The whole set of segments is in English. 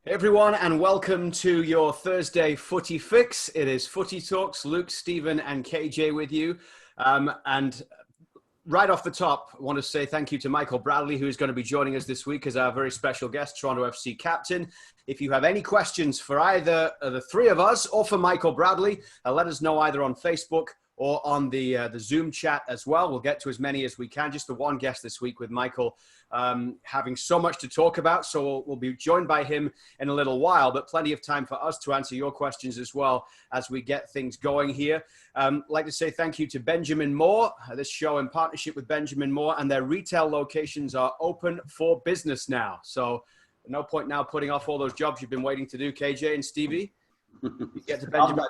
Hey everyone, and welcome to your Thursday Footy Fix. It is Footy Talks. Luke, Stephen, and KJ with you. And right off the top, I want to say thank you to Michael Bradlley, who is going to be joining us this week as our very special guest, Toronto FC captain. If you have any questions for either the three of us or for Michael Bradlley, let us know either on Facebook or on the Zoom chat as well. We'll get to as many as we can. Just the one guest this week with Michael having so much to talk about. So we'll be joined by him in a little while, but plenty of time for us to answer your questions as well as we get things going here. I'd like to say thank you to Benjamin Moore. This show in partnership with Benjamin Moore, and their retail locations are open for business now. So no point now putting off all those jobs you've been waiting to do, KJ and Stevie. You get to Benjamin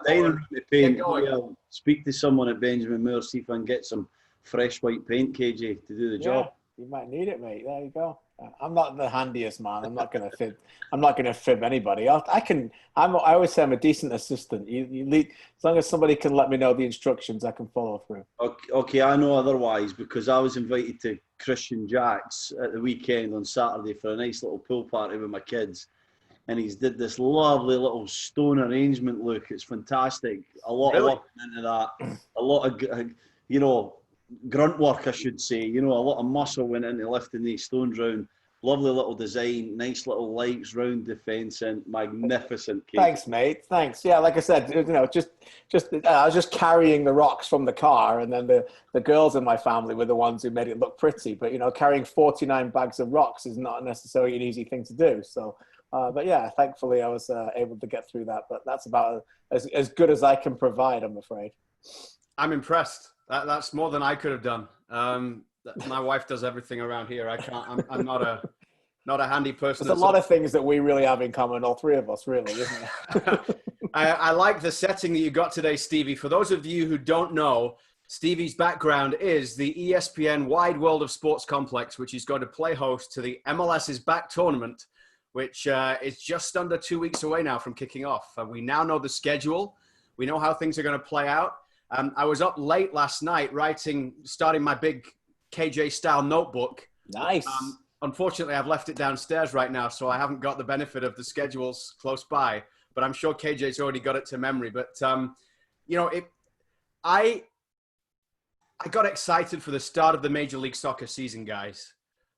Moore. I'll speak to someone at Benjamin Moore, see if I can get some fresh white paint, KJ, to do the job. You might need it, mate. There you go. I'm not the handiest man. I'm not going to fib. I'm not going to fib anybody. I always say I'm a decent assistant. As long as somebody can let me know the instructions, I can follow through. Okay, I know otherwise, because I was invited to Christian Jack's at the weekend on Saturday for a nice little pool party with my kids. And he's did this lovely little stone arrangement look. It's fantastic. A lot of work into that. A lot of, grunt work, I should say. A lot of muscle went into lifting these stones round. Lovely little design, nice little lights round the fence, and magnificent cake. Thanks, mate. Thanks. Yeah, like I said, I was just carrying the rocks from the car, and then the girls in my family were the ones who made it look pretty. But carrying 49 bags of rocks is not necessarily an easy thing to do. So. But yeah, thankfully I was able to get through that. But that's about as good as I can provide, I'm afraid. I'm impressed. That's more than I could have done. My wife does everything around here. I can't. I'm not a handy person. There's a lot of things that we really have in common, all three of us, really, isn't it? I like the setting that you got today, Stevie. For those of you who don't know, Stevie's background is the ESPN Wide World of Sports complex, which is going to play host to the MLS Is Back Tournament, which is just under 2 weeks away now from kicking off. We now know the schedule. We know how things are going to play out. I was up late last night starting my big KJ-style notebook. Nice. Unfortunately, I've left it downstairs right now, so I haven't got the benefit of the schedules close by. But I'm sure KJ's already got it to memory. But, I got excited for the start of the Major League Soccer season, guys.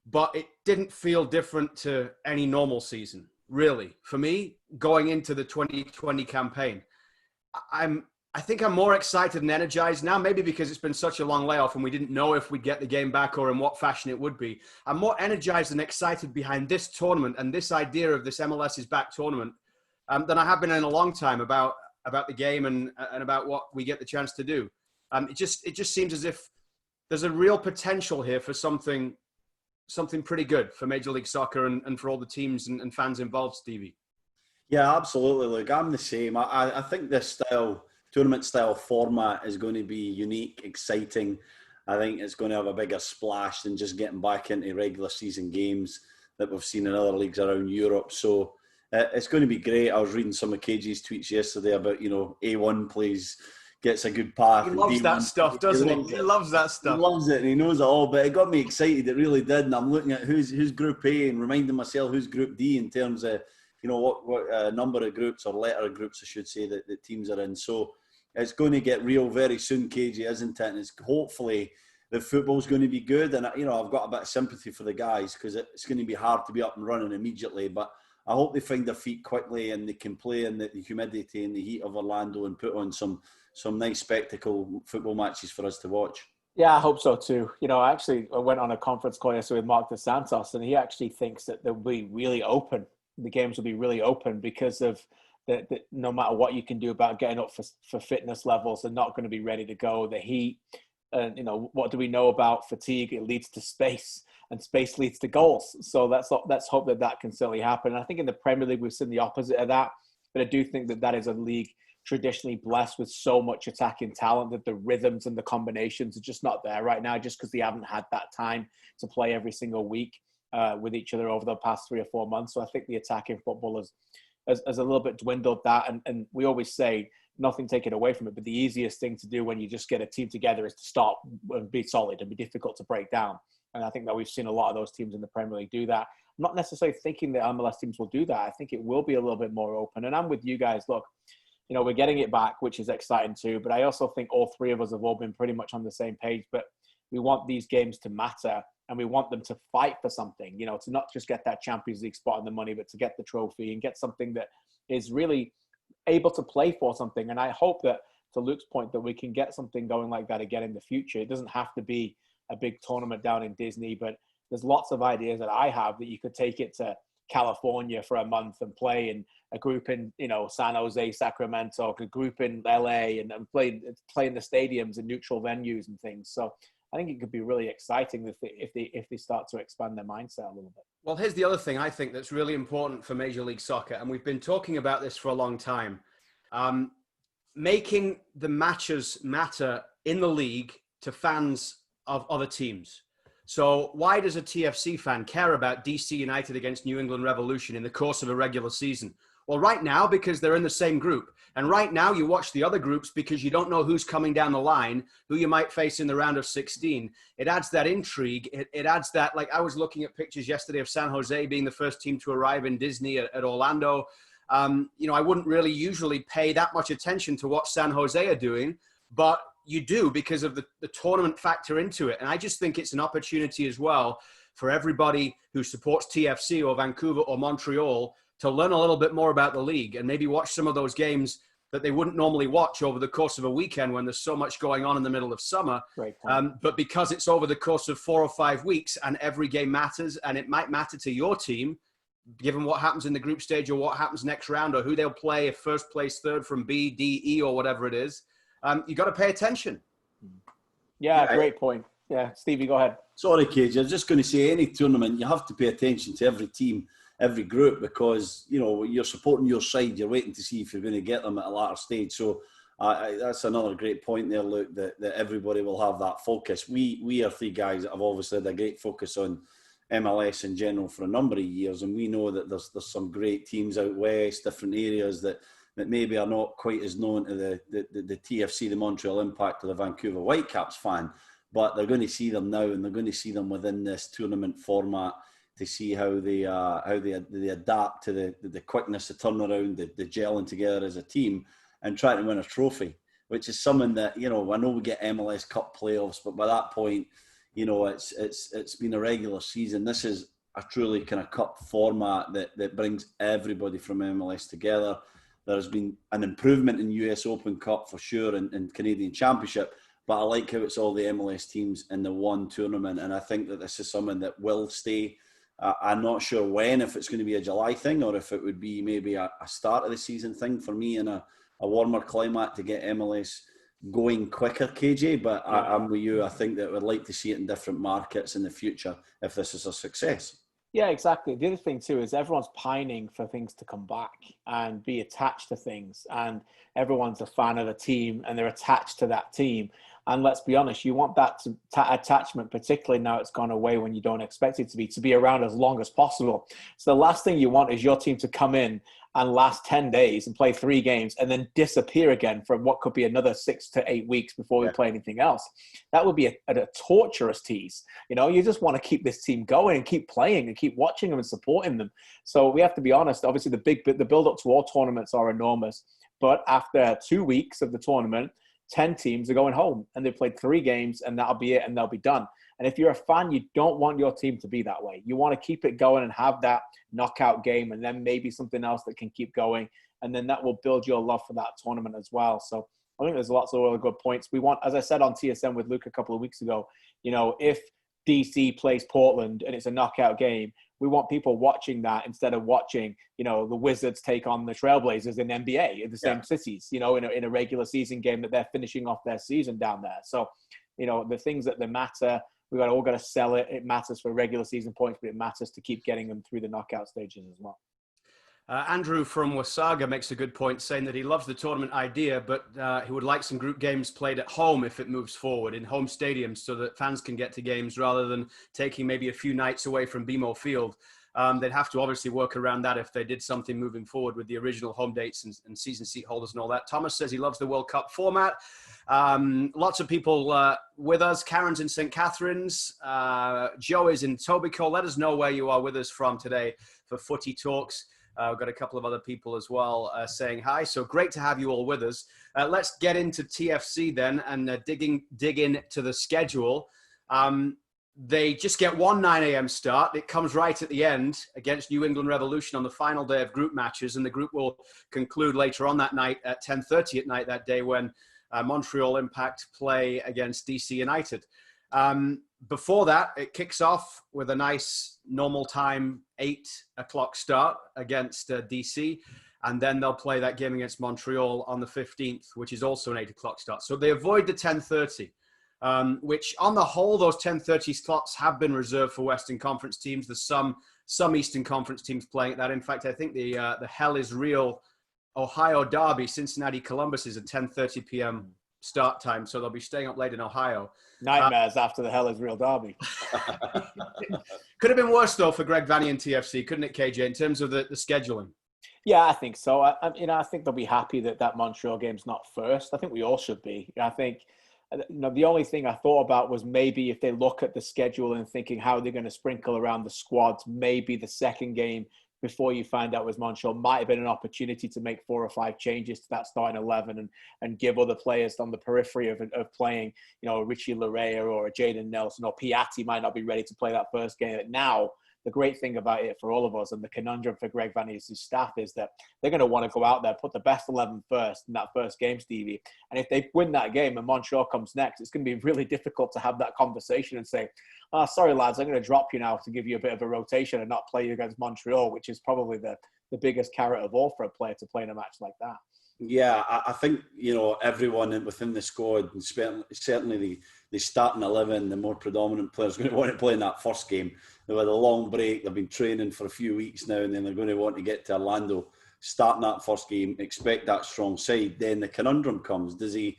But it didn't feel different to any normal season, really. For me, going into the 2020 campaign, I think I'm more excited and energized now, maybe because it's been such a long layoff and we didn't know if we'd get the game back or in what fashion it would be. I'm more energized and excited behind this tournament and this idea of this MLS Is Back tournament than I have been in a long time about the game and about what we get the chance to do. It just seems as if there's a real potential here for something pretty good for Major League Soccer and for all the teams and fans involved, Stevie. Yeah, absolutely. Look, I'm the same. I think this tournament style format is going to be unique, exciting. I think it's going to have a bigger splash than just getting back into regular season games that we've seen in other leagues around Europe. So it's going to be great. I was reading some of KG's tweets yesterday about, A1 gets a good path. He loves that stuff, doesn't he? He loves that stuff. He loves it and he knows it all, but it got me excited. It really did. And I'm looking at who's Group A and reminding myself who's Group D in terms of, what number of groups or letter of groups, I should say, that the teams are in. So it's going to get real very soon, KG, isn't it? And it's hopefully the football's going to be good. And, I've got a bit of sympathy for the guys because it's going to be hard to be up and running immediately. But I hope they find their feet quickly and they can play in the humidity and the heat of Orlando and put on some nice spectacle football matches for us to watch. Yeah, I hope so too. I went on a conference call yesterday with Mark DeSantos, and he actually thinks that they'll be really open. The games will be really open because of the no matter what you can do about getting up for fitness levels, they're not going to be ready to go. The heat, what do we know about fatigue? It leads to space, and space leads to goals. So let's hope that can certainly happen. And I think in the Premier League we've seen the opposite of that, but I do think that is a league traditionally blessed with so much attacking talent that the rhythms and the combinations are just not there right now, just because they haven't had that time to play every single week with each other over the past 3 or 4 months. So I think the attacking football has a little bit dwindled that. And we always say, nothing taken away from it, but the easiest thing to do when you just get a team together is to start and be solid and be difficult to break down. And I think that we've seen a lot of those teams in the Premier League do that. not necessarily thinking that MLS teams will do that. I think it will be a little bit more open. And I'm with you guys. Look, we're getting it back, which is exciting too. But I also think all three of us have all been pretty much on the same page. But we want these games to matter, and we want them to fight for something, to not just get that Champions League spot and the money, but to get the trophy and get something that is really able to play for something. And I hope that, to Luke's point, that we can get something going like that again in the future. It doesn't have to be a big tournament down in Disney, but there's lots of ideas that I have that you could take it to California for a month and play in a group in, San Jose, Sacramento, a group in LA, and play in the stadiums and neutral venues and things. So I think it could be really exciting if they start to expand their mindset a little bit. Well, here's the other thing I think that's really important for Major League Soccer, and we've been talking about this for a long time. Making the matches matter in the league to fans of other teams. So why does a TFC fan care about DC United against New England Revolution in the course of a regular season? Well, right now, because they're in the same group. And right now you watch the other groups because you don't know who's coming down the line, who you might face in the round of 16. It adds that intrigue. It adds that, like I was looking at pictures yesterday of San Jose being the first team to arrive in Disney at Orlando. I wouldn't really usually pay that much attention to what San Jose are doing, but you do because of the tournament factor into it. And I just think it's an opportunity as well for everybody who supports TFC or Vancouver or Montreal to learn a little bit more about the league and maybe watch some of those games that they wouldn't normally watch over the course of a weekend when there's so much going on in the middle of summer. But because it's over the course of 4 or 5 weeks and every game matters, and it might matter to your team, given what happens in the group stage or what happens next round or who they'll play if first place third from B, D, E or whatever it is, you got to pay attention. Yeah, great point. Yeah, Stevie, go ahead. Sorry, Cage. I was just going to say, any tournament, you have to pay attention to every team, every group, because, you're supporting your side. You're waiting to see if you're going to get them at a later stage. So that's another great point there, Luke, that everybody will have that focus. We are three guys that have obviously had a great focus on MLS in general for a number of years, and we know that there's some great teams out west, different areas that maybe are not quite as known to the TFC, the Montreal Impact, or the Vancouver Whitecaps fan, but they're going to see them now, and they're going to see them within this tournament format to see how they adapt to the quickness, the turnaround, the gelling together as a team, and trying to win a trophy, which is something that I know we get MLS Cup playoffs, but by that point, it's been a regular season. This is a truly kind of cup format that brings everybody from MLS together. There's been an improvement in US Open Cup for sure and Canadian Championship, but I like how it's all the MLS teams in the one tournament, and I think that this is something that will stay. I'm not sure when, if it's going to be a July thing or if it would be maybe a start of the season thing for me in a warmer climate to get MLS going quicker, KJ, but I'm with you. I think that we'd like to see it in different markets in the future if this is a success. Yeah, exactly. The other thing too is everyone's pining for things to come back and be attached to things, and everyone's a fan of the team and they're attached to that team. And let's be honest, you want that attachment, particularly now it's gone away when you don't expect it to be around as long as possible. So the last thing you want is your team to come in and last 10 days and play 3 games and then disappear again for what could be another 6 to 8 weeks before we play anything else. That would be a torturous tease. You just want to keep this team going and keep playing and keep watching them and supporting them. So we have to be honest. Obviously, the build-up to all tournaments are enormous. But after 2 weeks of the tournament, 10 teams are going home and they played 3 games and that'll be it and they'll be done. And if you're a fan, you don't want your team to be that way. You want to keep it going and have that knockout game and then maybe something else that can keep going. And then that will build your love for that tournament as well. So I think there's lots of really good points. We want, as I said on TSN with Luke a couple of weeks ago, if DC plays Portland and it's a knockout game, we want people watching that instead of watching, the Wizards take on the Trailblazers in NBA in the same cities, in a regular season game that they're finishing off their season down there. So, the things that matter, we've all got to sell it. It matters for regular season points, but it matters to keep getting them through the knockout stages as well. Andrew from Wasaga makes a good point, saying that he loves the tournament idea, but he would like some group games played at home if it moves forward in home stadiums so that fans can get to games rather than taking maybe a few nights away from BMO Field. They'd have to obviously work around that if they did something moving forward with the original home dates and season seat holders and all that. Thomas says he loves the World Cup format. Lots of people with us. Karen's in St. Catharines. Joe is in Etobicoke. Let us know where you are with us from today for Footy Talks. We've got a couple of other people as well saying hi. So great to have you all with us. Let's get into TFC then and dig into the schedule. They just get one 9 a.m. start. It comes right at the end against New England Revolution on the final day of group matches. And the group will conclude later on that night at 10:30 at night that day when Montreal Impact play against DC United. Before that, it kicks off with a nice normal time 8 o'clock start against DC. And then they'll play that game against Montreal on the 15th, which is also an 8 o'clock start. So they avoid the 10:30. Which on the whole, those 10:30 slots have been reserved for Western Conference teams. There's some Eastern Conference teams playing at that. In fact, I think the Hell is Real Ohio Derby, Cincinnati Columbus, is a 10:30 p.m. start time. So they'll be staying up late in Ohio. Nightmares after the Hell is Real Derby. Could have been worse, though, for Greg Vanney and TFC, couldn't it, KJ, in terms of the scheduling? Yeah, I think so. I think they'll be happy that Montreal game's not first. I think we all should be. I think... the only thing I thought about was maybe if they look at the schedule and thinking how they're going to sprinkle around the squads, maybe the second game before you find out was Montreal might have been an opportunity to make 4 or 5 changes to that starting 11 and give other players on the periphery of playing, Richie Larea or Jaden Nelson or Piatti might not be ready to play that first game. But now, the great thing about it for all of us and the conundrum for Greg Vanney's staff is that they're going to want to go out there, put the best 11 first in that first game, Stevie. And if they win that game and Montreal comes next, it's going to be really difficult to have that conversation and say, oh, sorry, lads, I'm going to drop you now to give you a bit of a rotation and not play you against Montreal, which is probably the biggest carrot of all for a player to play in a match like that. Yeah, I think, everyone within the squad, and certainly the starting 11, the more predominant players, are going to want to play in that first game. They've had a long break. They've been training for a few weeks now, and then they're going to want to get to Orlando, starting that first game, expect that strong side. Then the conundrum comes. Does he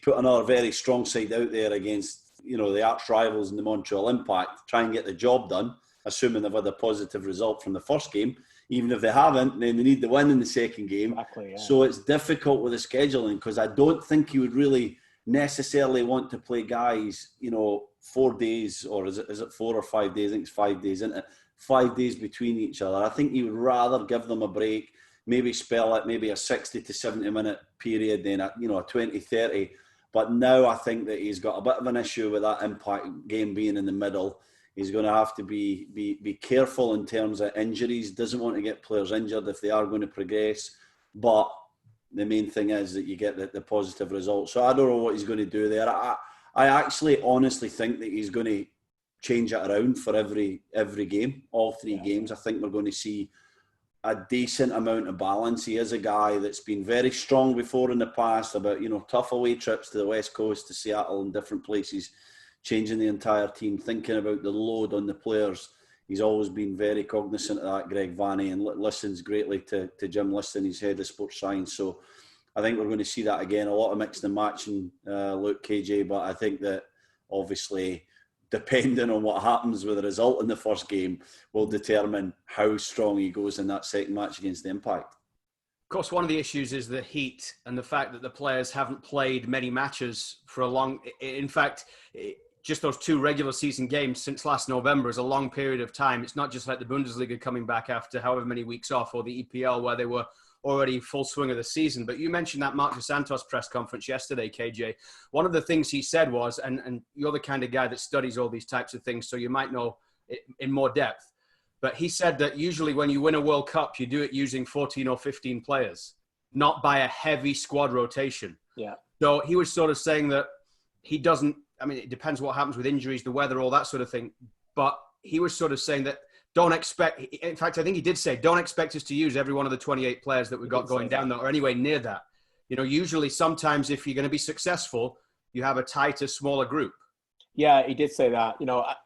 put another very strong side out there against, the arch rivals in the Montreal Impact, try and get the job done, assuming they've had a positive result from the first game? Even if they haven't, then they need the win in the second game. Exactly, yeah. So it's difficult with the scheduling because I don't think he would really necessarily want to play guys, 4 days, or is it 4 or 5 days? I think it's 5 days, isn't it? 5 days between each other. I think he would rather give them a break, maybe spell it, maybe a 60 to 70 minute period, then a 20, 30. But now I think that he's got a bit of an issue with that Impact game being in the middle. He's going to have to be careful in terms of injuries. Doesn't want to get players injured if they are going to progress. But the main thing is that you get the positive results. So I don't know what he's going to do there. I actually honestly think that he's going to change it around for every game, all 3 games. I think we're going to see a decent amount of balance. He is a guy that's been very strong before in the past about, tough away trips to the West Coast, to Seattle and different places, changing the entire team, thinking about the load on the players. He's always been very cognizant of that, Greg Vanney, and listens greatly to Jim Liston, his head of sports science. So I think we're going to see that again, a lot of mixing and matching, Luke, KJ, but I think that obviously depending on what happens with the result in the first game will determine how strong he goes in that second match against the Impact. Of course, one of the issues is the heat and the fact that the players haven't played many matches for a long... In fact, just those 2 regular season games since last November is a long period of time. It's not just like the Bundesliga coming back after however many weeks off, or the EPL where they were already full swing of the season. But you mentioned that Marc Dos Santos press conference yesterday, KJ. One of the things he said was, and you're the kind of guy that studies all these types of things, so you might know it in more depth. But he said that usually when you win a World Cup, you do it using 14 or 15 players, not by a heavy squad rotation. Yeah. So he was sort of saying that he doesn't, I mean, it depends what happens with injuries, the weather, all that sort of thing. But he was sort of saying that don't expect, in fact, I think he did say, don't expect us to use every one of the 28 players that we've got going down there or anywhere near that. Usually sometimes if you're going to be successful, you have a tighter, smaller group. Yeah, he did say that,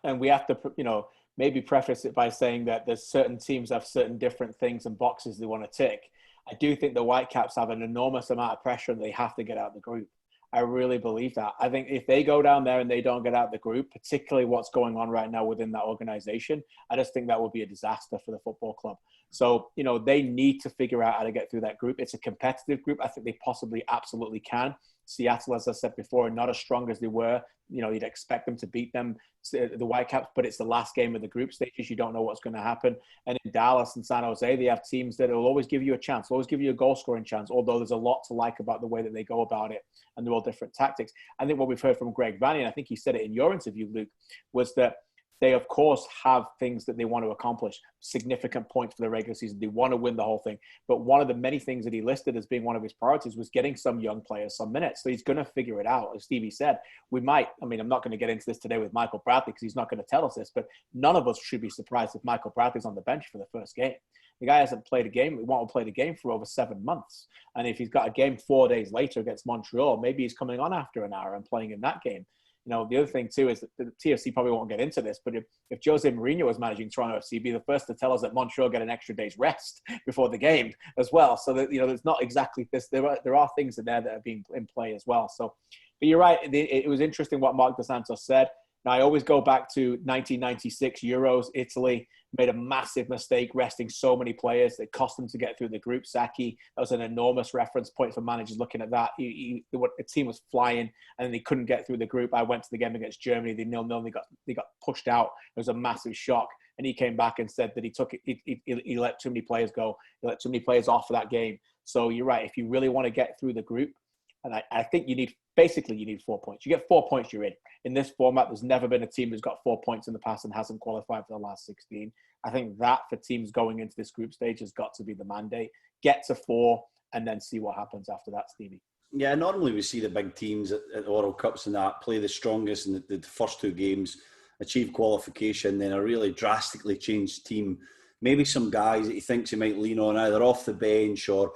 and we have to, maybe preface it by saying that there's certain teams have certain different things and boxes they want to tick. I do think the Whitecaps have an enormous amount of pressure and they have to get out of the group. I really believe that. I think if they go down there and they don't get out of the group, particularly what's going on right now within that organization, I just think that would be a disaster for the football club. So, they need to figure out how to get through that group. It's a competitive group. I think they possibly absolutely can. Seattle, as I said before, are not as strong as they were. You'd expect them to beat them, the Whitecaps, but it's the last game of the group stages. You don't know what's going to happen. And in Dallas and San Jose, they have teams that will always give you a chance, always give you a goal-scoring chance, although there's a lot to like about the way that they go about it, and they're all different tactics. I think what we've heard from Greg Vanney, and I think he said it in your interview, Luke, was that they, of course, have things that they want to accomplish, significant points for the regular season. They want to win the whole thing. But one of the many things that he listed as being one of his priorities was getting some young players some minutes. So he's going to figure it out. As Stevie said, I'm not going to get into this today with Michael Bradlley because he's not going to tell us this, but none of us should be surprised if Michael Bradley's on the bench for the first game. The guy hasn't played a game. He won't have played a game for over 7 months. And if he's got a game 4 days later against Montreal, maybe he's coming on after an hour and playing in that game. The other thing, too, is that the TFC probably won't get into this, but if Jose Mourinho was managing Toronto FC, he'd be the first to tell us that Montreal get an extra day's rest before the game as well. So that, there's not exactly this. There are things in there that are being in play as well. So, but you're right. It was interesting what Marc Dos Santos said. Now, I always go back to 1996 Euros, Italy made a massive mistake resting so many players. It cost them to get through the group. Saki, that was an enormous reference point for managers looking at that. The team was flying and they couldn't get through the group. I went to the game against Germany. They 0-0. They got pushed out. It was a massive shock. And he came back and said that he let too many players go. He let too many players off for that game. So you're right. If you really want to get through the group, and I think you need 4 points. You get 4 points, you're in. In this format, there's never been a team who's got 4 points in the past and hasn't qualified for the last 16. I think that for teams going into this group stage has got to be the mandate. Get to 4 and then see what happens after that, Stevie. Yeah, normally we see the big teams at the World Cups and that play the strongest in the first 2 games, achieve qualification, then a really drastically changed team. Maybe some guys that he thinks he might lean on either off the bench or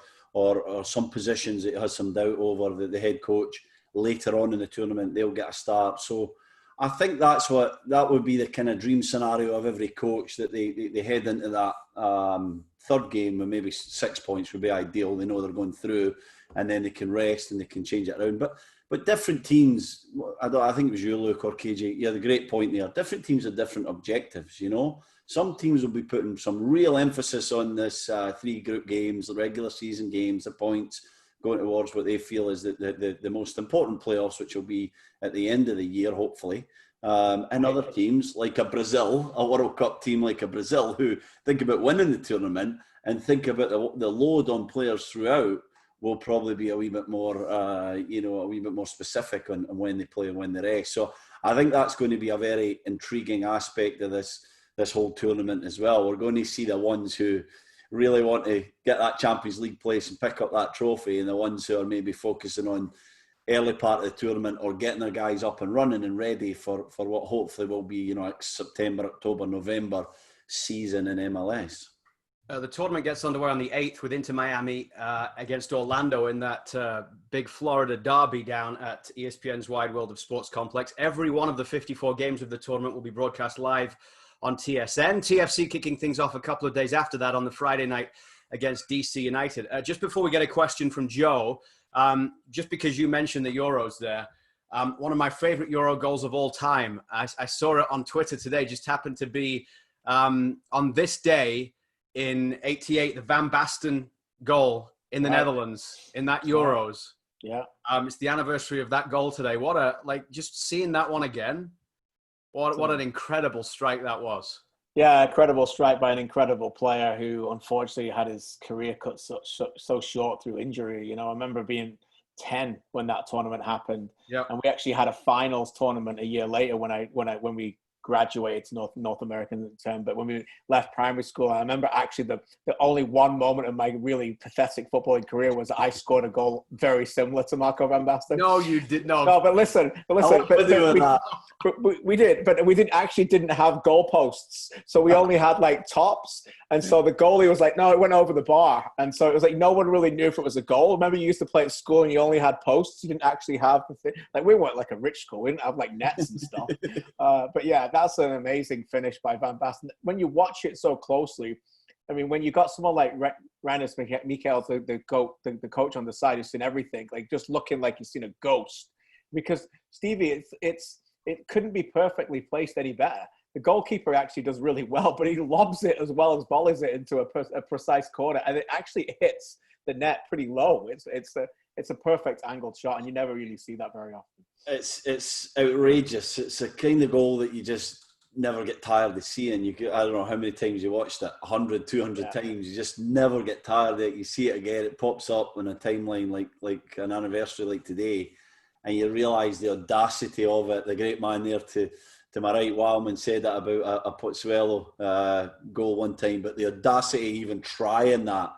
some positions that he has some doubt over, the head coach later on in the tournament, they'll get a start. So I think that would be the kind of dream scenario of every coach, that they head into that third game with maybe 6 points would be ideal. They know they're going through and then they can rest and they can change it around. But different teams, I think it was you, Luke, or KJ, you had a great point there. Different teams have different objectives, Some teams will be putting some real emphasis on this 3 group games, the regular season games, the points, going towards what they feel is the most important playoffs, which will be at the end of the year, hopefully. And other teams like a Brazil, a World Cup team like a Brazil, who think about winning the tournament and think about the load on players throughout, will probably be a wee bit more, a wee bit more specific on when they play and when they rest. So I think that's going to be a very intriguing aspect of this whole tournament as well. We're going to see the ones who really want to get that Champions League place and pick up that trophy, and the ones who are maybe focusing on early part of the tournament or getting their guys up and running and ready for what hopefully will be, September, October, November season in MLS. The tournament gets underway on the 8th with Inter Miami against Orlando in that big Florida derby down at ESPN's Wide World of Sports complex. Every one of the 54 games of the tournament will be broadcast live on TSN. TFC kicking things off a couple of days after that on the Friday night against DC United. Just before we get a question from Joe, just because you mentioned the Euros there, one of my favorite Euro goals of all time, I saw it on Twitter today, just happened to be on this day in '88, the Van Basten goal in the Netherlands in that Euros. Yeah. It's the anniversary of that goal today. Just seeing that one again. What an incredible strike that was. Yeah, incredible strike by an incredible player who unfortunately had his career cut so short through injury. I remember being 10 when that tournament happened. Yep. And we actually had a finals tournament a year later when we graduated to North American term, but when we left primary school, I remember actually the only one moment of my really pathetic footballing career was I scored a goal very similar to Marco Van Basten. No, you did not. No, but listen. We did, but we didn't have goalposts, so we only had like tops, and so the goalie was like, no, it went over the bar, and so it was like no one really knew if it was a goal. Remember, you used to play at school and you only had posts, you didn't actually have the thing. Like we weren't like a rich school, we didn't have like nets and stuff. But yeah, that's an amazing finish by Van Basten. When you watch it so closely, I mean, when you got someone like Rannis Michaels, the coach on the side, who's seen everything, like just looking like he's seen a ghost. Because Stevie, it couldn't be perfectly placed any better. The goalkeeper actually does really well, but he lobs it as well as volleys it into a precise corner, and it actually hits the net pretty low. It's a perfect angled shot, and you never really see that very often. It's outrageous. It's a kind of goal that you just never get tired of seeing. I don't know how many times you watched it, 100, 200 times. You just never get tired of it. You see it again. It pops up on a timeline like an anniversary like today, and you realise the audacity of it. The great man there to my right, Wildman, said that about a Pozzuelo goal one time, but the audacity even trying that,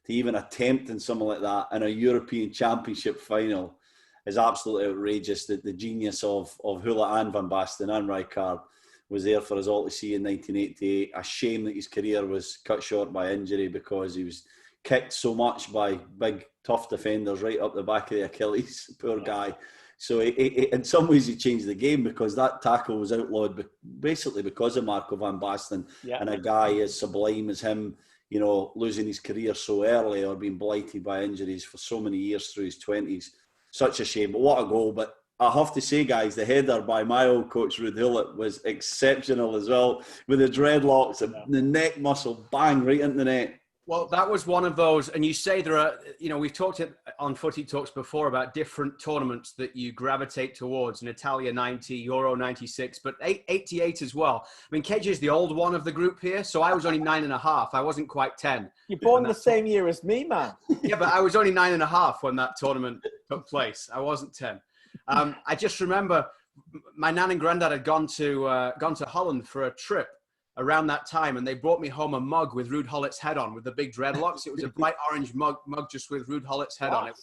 to even attempting something like that in a European Championship final is absolutely outrageous. The genius of Hula and Van Basten and Rijkaard was there for us all to see in 1988. A shame that his career was cut short by injury, because he was kicked so much by big, tough defenders right up the back of the Achilles. Poor guy. So in some ways he changed the game, because that tackle was outlawed basically because of Marco Van Basten, and a guy as sublime as him, you know, losing his career so early or being blighted by injuries for so many years through his 20s. Such a shame, but what a goal. But I have to say, guys, the header by my old coach, Ruud Gullit, was exceptional as well, with the dreadlocks and the neck muscle, bang, right into the net. Well, that was one of those, and you say there are, you know, we've talked on Footy Talks before about different tournaments that you gravitate towards, in Italia 90, Euro 96, but 88 as well. I mean, KJ is the old one of the group here, so I was only 9.5. I wasn't quite 10. You're born the same year as me, man. Yeah, but I was only 9.5 when that tournament took place. I wasn't 10. I just remember my nan and granddad had gone to Holland for a trip around that time, and they brought me home a mug with Ruud Gullit's head on, with the big dreadlocks. It was a bright orange mug just with Ruud Gullit's head on it.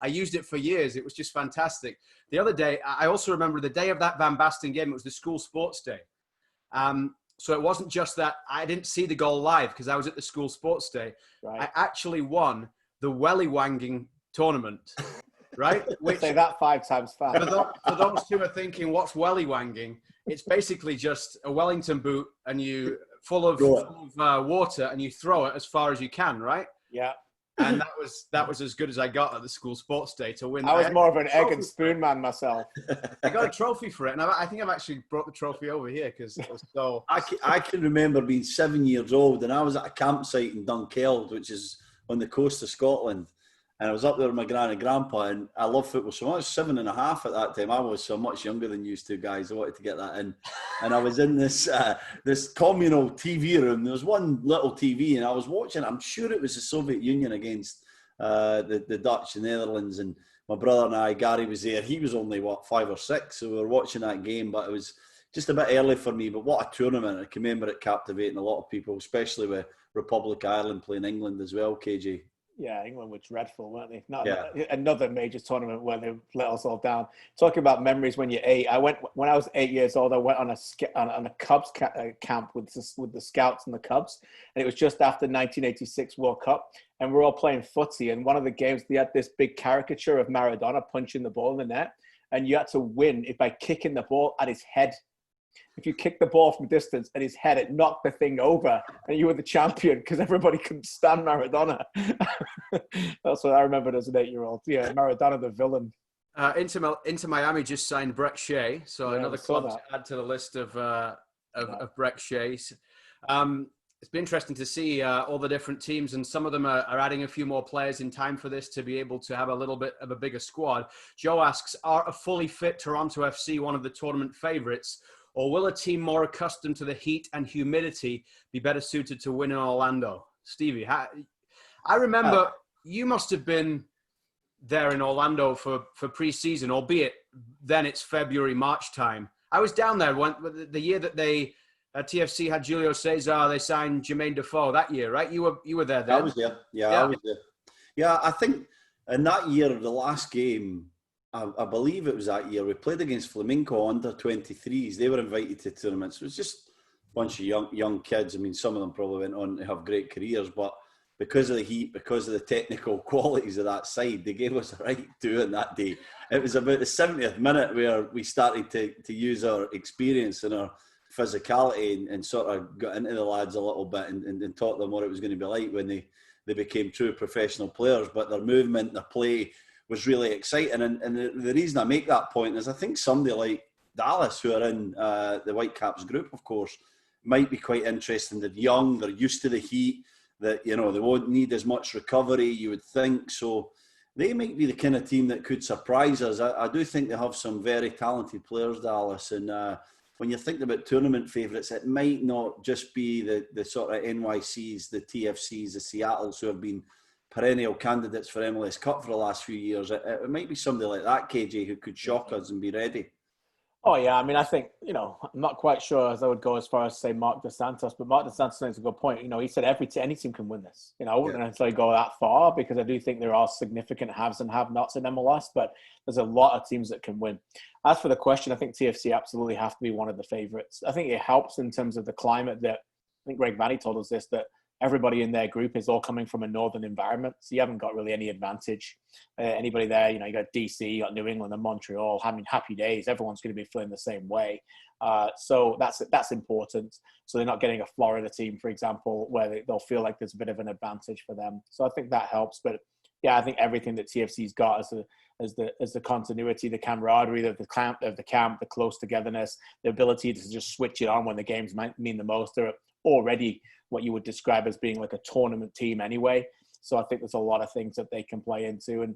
I used it for years. It was just fantastic. The other day, I also remember the day of that Van Basten game, it was the school sports day. So it wasn't just that I didn't see the goal live because I was at the school sports day. Right. I actually won the welly wanging tournament. Right? Which, say that 5 times fast. For those who are thinking, what's welly wanging? It's basically just a Wellington boot, and you full of water, and you throw it as far as you can, right? Yeah. And that was as good as I got at the school sports day to win. I was more of an egg and spoon man myself. I got a trophy for it, and I think I've actually brought the trophy over here because it was so. I can remember being 7 years old, and I was at a campsite in Dunkeld, which is on the coast of Scotland. And I was up there with my gran and grandpa, and I love football so much. 7.5 at that time. I was so much younger than you two guys. I wanted to get that in. And I was in this communal TV room. There was one little TV, and I was watching. I'm sure it was the Soviet Union against the Dutch, the Netherlands. And my brother and I, Gary was there. He was only, 5 or 6. So we were watching that game, but it was just a bit early for me. But what a tournament. I can remember it captivating a lot of people, especially with Republic of Ireland playing England as well, KJ. Yeah, England were dreadful, weren't they? Another major tournament where they let us all down. Talking about memories when you're 8, when I was 8 years old. I went on a Cubs camp with the Scouts and the Cubs, and it was just after 1986 World Cup, and we're all playing footy. And one of the games, they had this big caricature of Maradona punching the ball in the net, and you had to win by kicking the ball at his head. If you kicked the ball from distance at his head, it knocked the thing over, and you were the champion because everybody couldn't stand Maradona. That's what I remembered as an 8-year-old. Yeah, Maradona, the villain. Inter Miami just signed Brek Shea, so another club to add to the list of Brek Shea's. It's been interesting to see all the different teams, and some of them are adding a few more players in time for this to be able to have a little bit of a bigger squad. Joe asks, are a fully fit Toronto FC one of the tournament favourites? Or will a team more accustomed to the heat and humidity be better suited to win in Orlando? Stevie, I remember you must have been there in Orlando for pre-season, albeit then it's February, March time. I was down there the year that TFC had Julio Cesar, they signed Jermaine Defoe that year, right? You were there then. I was there. Yeah, I was there. Yeah, I think in that year, the last game, I believe it was that year, we played against Flamenco under 23s. They were invited to tournaments. It was just a bunch of young kids. I mean, some of them probably went on to have great careers, but because of the heat, because of the technical qualities of that side, they gave us a right doing that day. It was about the 70th minute where we started to use our experience and our physicality and sort of got into the lads a little bit and taught them what it was going to be like when they became true professional players. But their movement, their play was really exciting. And the reason I make that point is I think somebody like Dallas, who are in the Whitecaps group, of course, might be quite interesting. They're young, they're used to the heat, that, you know, they won't need as much recovery, you would think. So they might be the kind of team that could surprise us. I do think they have some very talented players, Dallas. And when you think about tournament favourites, it might not just be the sort of NYCs, the TFCs, the Seattles, who have been perennial candidates for MLS Cup for the last few years. It might be somebody like that, KJ, who could shock us and be ready. Oh, yeah. I mean, I think, you know, I'm not quite sure as I would go as far as say Mark Dos Santos, but Mark Dos Santos makes a good point. You know, he said any team can win this. You know, I wouldn't necessarily go that far because I do think there are significant haves and have-nots in MLS, but there's a lot of teams that can win. As for the question, I think TFC absolutely have to be one of the favourites. I think it helps in terms of the climate that, I think Greg Vanny told us this, that everybody in their group is all coming from a northern environment, so you haven't got really any advantage. Anybody there, you know, you got DC, you got New England and Montreal. I mean, happy days. Everyone's going to be feeling the same way. So that's important. So they're not getting a Florida team, for example, where they'll feel like there's a bit of an advantage for them. So I think that helps. But yeah, I think everything that TFC's got as the continuity, the camaraderie, the camp, the close togetherness, the ability to just switch it on when the games might mean the most. They're already what you would describe as being like a tournament team anyway. So I think there's a lot of things that they can play into. And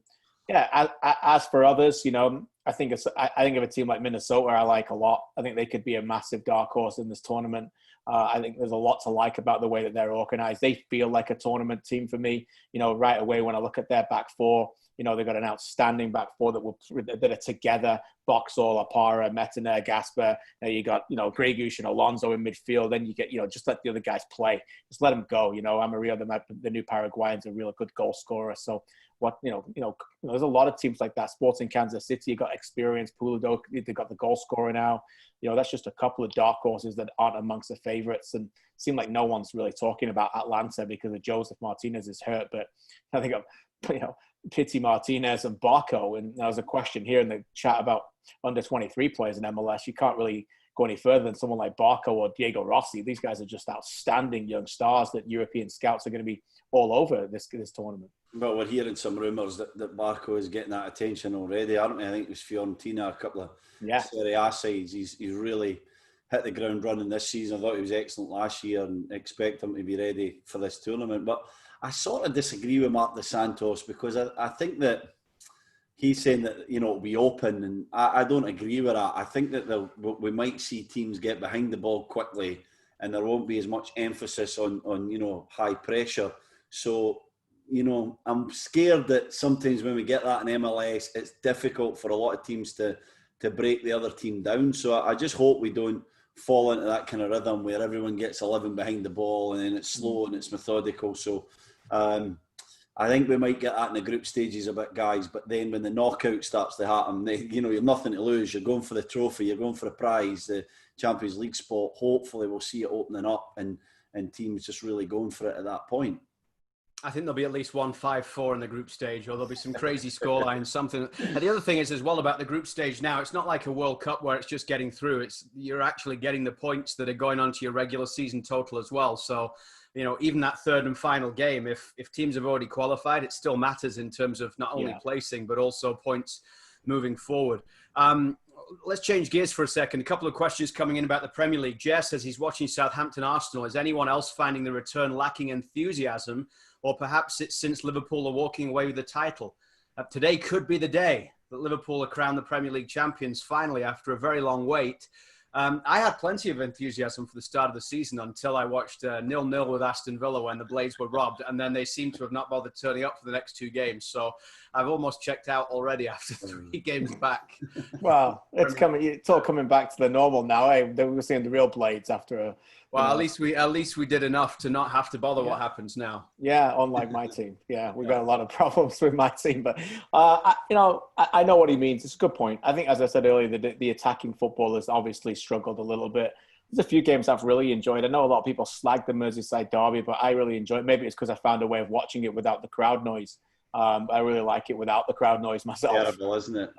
yeah, as for others, you know, I think of a team like Minnesota I like a lot. I think they could be a massive dark horse in this tournament. I think there's a lot to like about the way that they're organized. They feel like a tournament team for me. You know, right away when I look at their back four, you know, they've got an outstanding back four that are together. Boxall, Apara, Metiner, Gasper. You got, you know, Gregush and Alonso in midfield. Then you get, you know, just let the other guys play. Just let them go. You know, Amarillo, the new Paraguayan's a real good goal scorer. So there's a lot of teams like that. Sporting Kansas City, you got experience. Pulido, they've got the goal scorer now. You know, that's just a couple of dark horses that aren't amongst the favorites. And it seems like no one's really talking about Atlanta because of Joseph Martinez is hurt. But I think, you know, Pity Martinez and Barco, and there was a question here in the chat about under 23 players in MLS. You can't really go any further than someone like Barco or Diego Rossi. These guys are just outstanding young stars that European scouts are going to be all over this tournament. But we're hearing some rumours that Barco is getting that attention already, aren't we? I think it was Fiorentina, a couple of Serie A sides. He's really hit the ground running this season. I thought he was excellent last year and expect him to be ready for this tournament. But I sort of disagree with Mark Dos Santos because I think that he's saying that, you know, it'll be open, and I don't agree with that. I think that we might see teams get behind the ball quickly and there won't be as much emphasis on you know, high pressure. So, you know, I'm scared that sometimes when we get that in MLS, it's difficult for a lot of teams to break the other team down. So I just hope we don't fall into that kind of rhythm where everyone gets 11 behind the ball and then it's slow and it's methodical. So I think we might get that in the group stages a bit, guys. But then when the knockout starts to happen, you know, you've nothing to lose. You're going for the trophy. You're going for a prize, the Champions League spot. Hopefully we'll see it opening up and teams just really going for it at that point. I think there'll be at least 1-5-4 in the group stage, or there'll be some crazy scoreline, something. And the other thing is as well about the group stage now, it's not like a World Cup where it's just getting through. You're actually getting the points that are going onto your regular season total as well. So, you know, even that third and final game, if teams have already qualified, it still matters in terms of not only placing, but also points moving forward. Let's change gears for a second. A couple of questions coming in about the Premier League. Jess says he's watching Southampton Arsenal. Is anyone else finding the return lacking enthusiasm? Or perhaps it's since Liverpool are walking away with the title. Today could be the day that Liverpool are crowned the Premier League champions finally after a very long wait. I had plenty of enthusiasm for the start of the season until I watched 0-0 with Aston Villa when the Blades were robbed, and then they seem to have not bothered turning up for the next two games. So I've almost checked out already after 3 games back. Well, it's all coming back to the normal now. We're seeing the real Blades after Well, at least we did enough to not have to bother what happens now. Yeah, unlike my team. Yeah, we've got a lot of problems with my team. But, I know what he means. It's a good point. I think, as I said earlier, the attacking football has obviously struggled a little bit. There's a few games I've really enjoyed. I know a lot of people slag the Merseyside derby, but I really enjoy it. Maybe it's because I found a way of watching it without the crowd noise. I really like it without the crowd noise myself. Terrible, isn't it?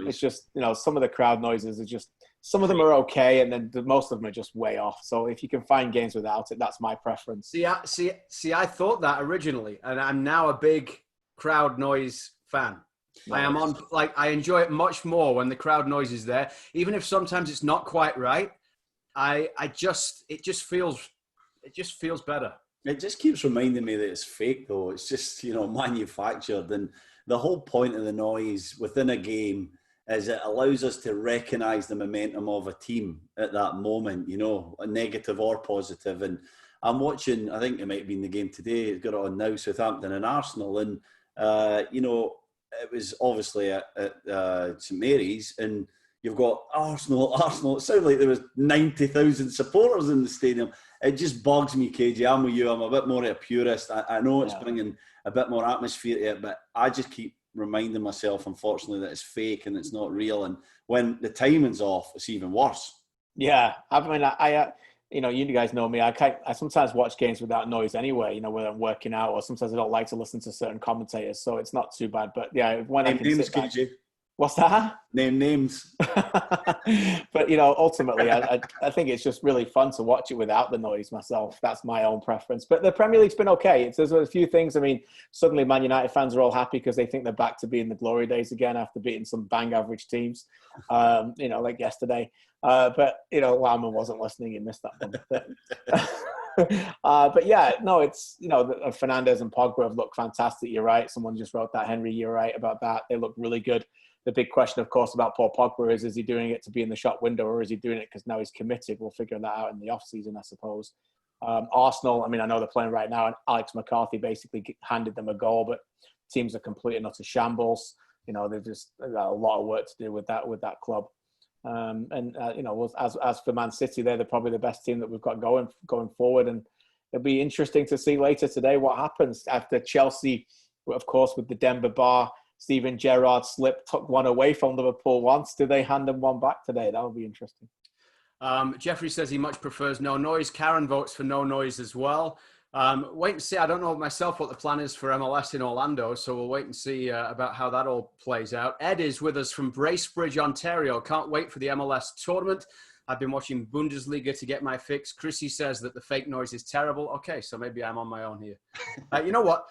It's just, some of the crowd noises are just some of them are okay, and then most of them are just way off. So if you can find games without it, that's my preference. See, I thought that originally, and I'm now a big crowd noise fan. Nice. I enjoy it much more when the crowd noise is there, even if sometimes it's not quite right. It just feels better. It just keeps reminding me that it's fake, though. It's just, manufactured. And the whole point of the noise within a game is it allows us to recognise the momentum of a team at that moment, a negative or positive. And I'm watching, I think it might have been the game today, it's got it on now, Southampton and Arsenal. And, it was obviously at St Mary's, and you've got Arsenal. It sounded like there was 90,000 supporters in the stadium. It just bugs me, KJ. I'm with you. I'm a bit more of a purist. I know it's bringing a bit more atmosphere to it, but I just keep reminding myself, unfortunately, that it's fake and it's not real. And when the timing's off, it's even worse. Yeah. I mean, you guys know me. I sometimes watch games without noise anyway, whether I'm working out or sometimes I don't like to listen to certain commentators. So it's not too bad. But yeah, when I can names, sit back, KJ. What's that? Name names. But, ultimately, I think it's just really fun to watch it without the noise myself. That's my own preference. But the Premier League's bin okay. There's a few things. I mean, suddenly Man United fans are all happy because they think they're back to being the glory days again after beating some bang average teams, like yesterday. But, Wildman wasn't listening. He missed that one. But yeah, no, it's, Fernandes and Pogba have looked fantastic. You're right. Someone just wrote that. Henry, you're right about that. They look really good. The big question, of course, about Paul Pogba is he doing it to be in the shop window, or is he doing it because now he's committed? We'll figure that out in the off-season, I suppose. Arsenal, I mean, I know they're playing right now, and Alex McCarthy basically handed them a goal, but teams are complete and utter shambles. They've just got a lot of work to do with that club. As for Man City, they're probably the best team that we've got going forward, and it'll be interesting to see later today what happens after Chelsea, of course, with the Denver bar. Steven Gerrard took one away from Liverpool once. Do they hand them one back today? That would be interesting. Jeffrey says he much prefers no noise. Karen votes for no noise as well. Wait and see. I don't know myself what the plan is for MLS in Orlando, so we'll wait and see about how that all plays out. Ed is with us from Bracebridge, Ontario. Can't wait for the MLS tournament. I've been watching Bundesliga to get my fix. Chrissy says that the fake noise is terrible. Okay, so maybe I'm on my own here. You know what?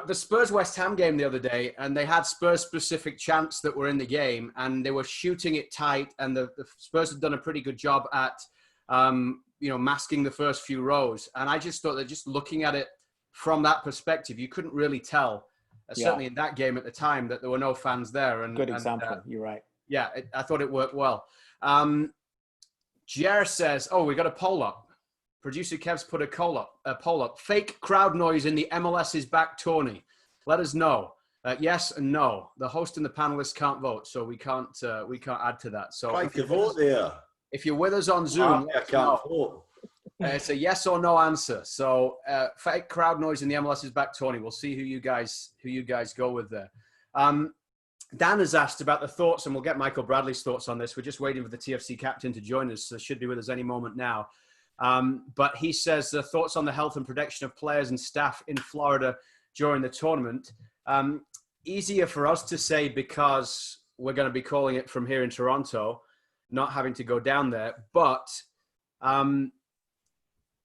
The Spurs-West Ham game the other day, and they had Spurs-specific chants that were in the game, and they were shooting it tight, and the Spurs had done a pretty good job at, masking the first few rows. And I just thought that just looking at it from that perspective, you couldn't really tell, certainly in that game at the time, that there were no fans there. Good example. You're right. Yeah, I thought it worked well. Jer says, we got a poll up. Producer Kev's put a poll up. Fake crowd noise in the MLS Is Back tourney. Let us know. Yes and no. The host and the panelists can't vote, so we can't add to that. So try to vote there. If you're with us on Zoom, I can't vote. It's a yes or no answer. So fake crowd noise in the MLS Is Back tourney. We'll see who you guys go with there. Dan has asked about the thoughts, and we'll get Michael Bradlley's thoughts on this. We're just waiting for the TFC captain to join us, so should be with us any moment now. But he says thoughts on the health and protection of players and staff in Florida during the tournament. Easier for us to say because we're going to be calling it from here in Toronto, not having to go down there. But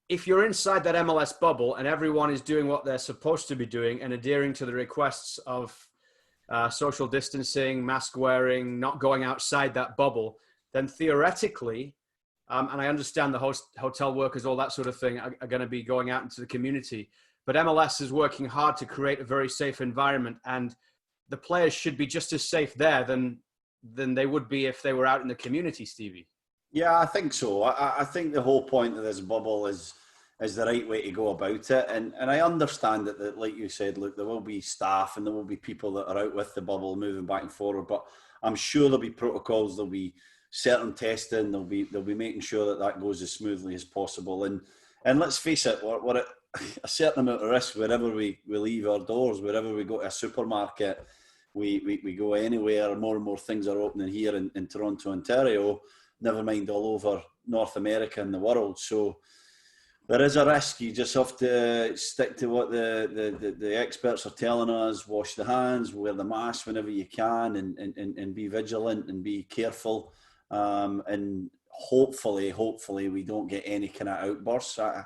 if you're inside that MLS bubble and everyone is doing what they're supposed to be doing and adhering to the requests of social distancing, mask wearing, not going outside that bubble, then theoretically, and I understand the hotel workers, all that sort of thing, are going to be going out into the community. But MLS is working hard to create a very safe environment, and the players should be just as safe there than they would be if they were out in the community, Stevie. Yeah, I think so. I think the whole point of this bubble is the right way to go about it. And I understand that, like you said, look, there will be staff and there will be people that are out with the bubble moving back and forward, but I'm sure there'll be protocols, there'll be certain testing, they'll be making sure that goes as smoothly as possible. And let's face it, we're at a certain amount of risk wherever we leave our doors, wherever we go to a supermarket, we go anywhere. More and more things are opening here in Toronto, Ontario, never mind all over North America and the world. So there is a risk. You just have to stick to what the experts are telling us. Wash the hands, wear the mask whenever you can, and be vigilant and be careful. and hopefully we don't get any kind of outbursts. I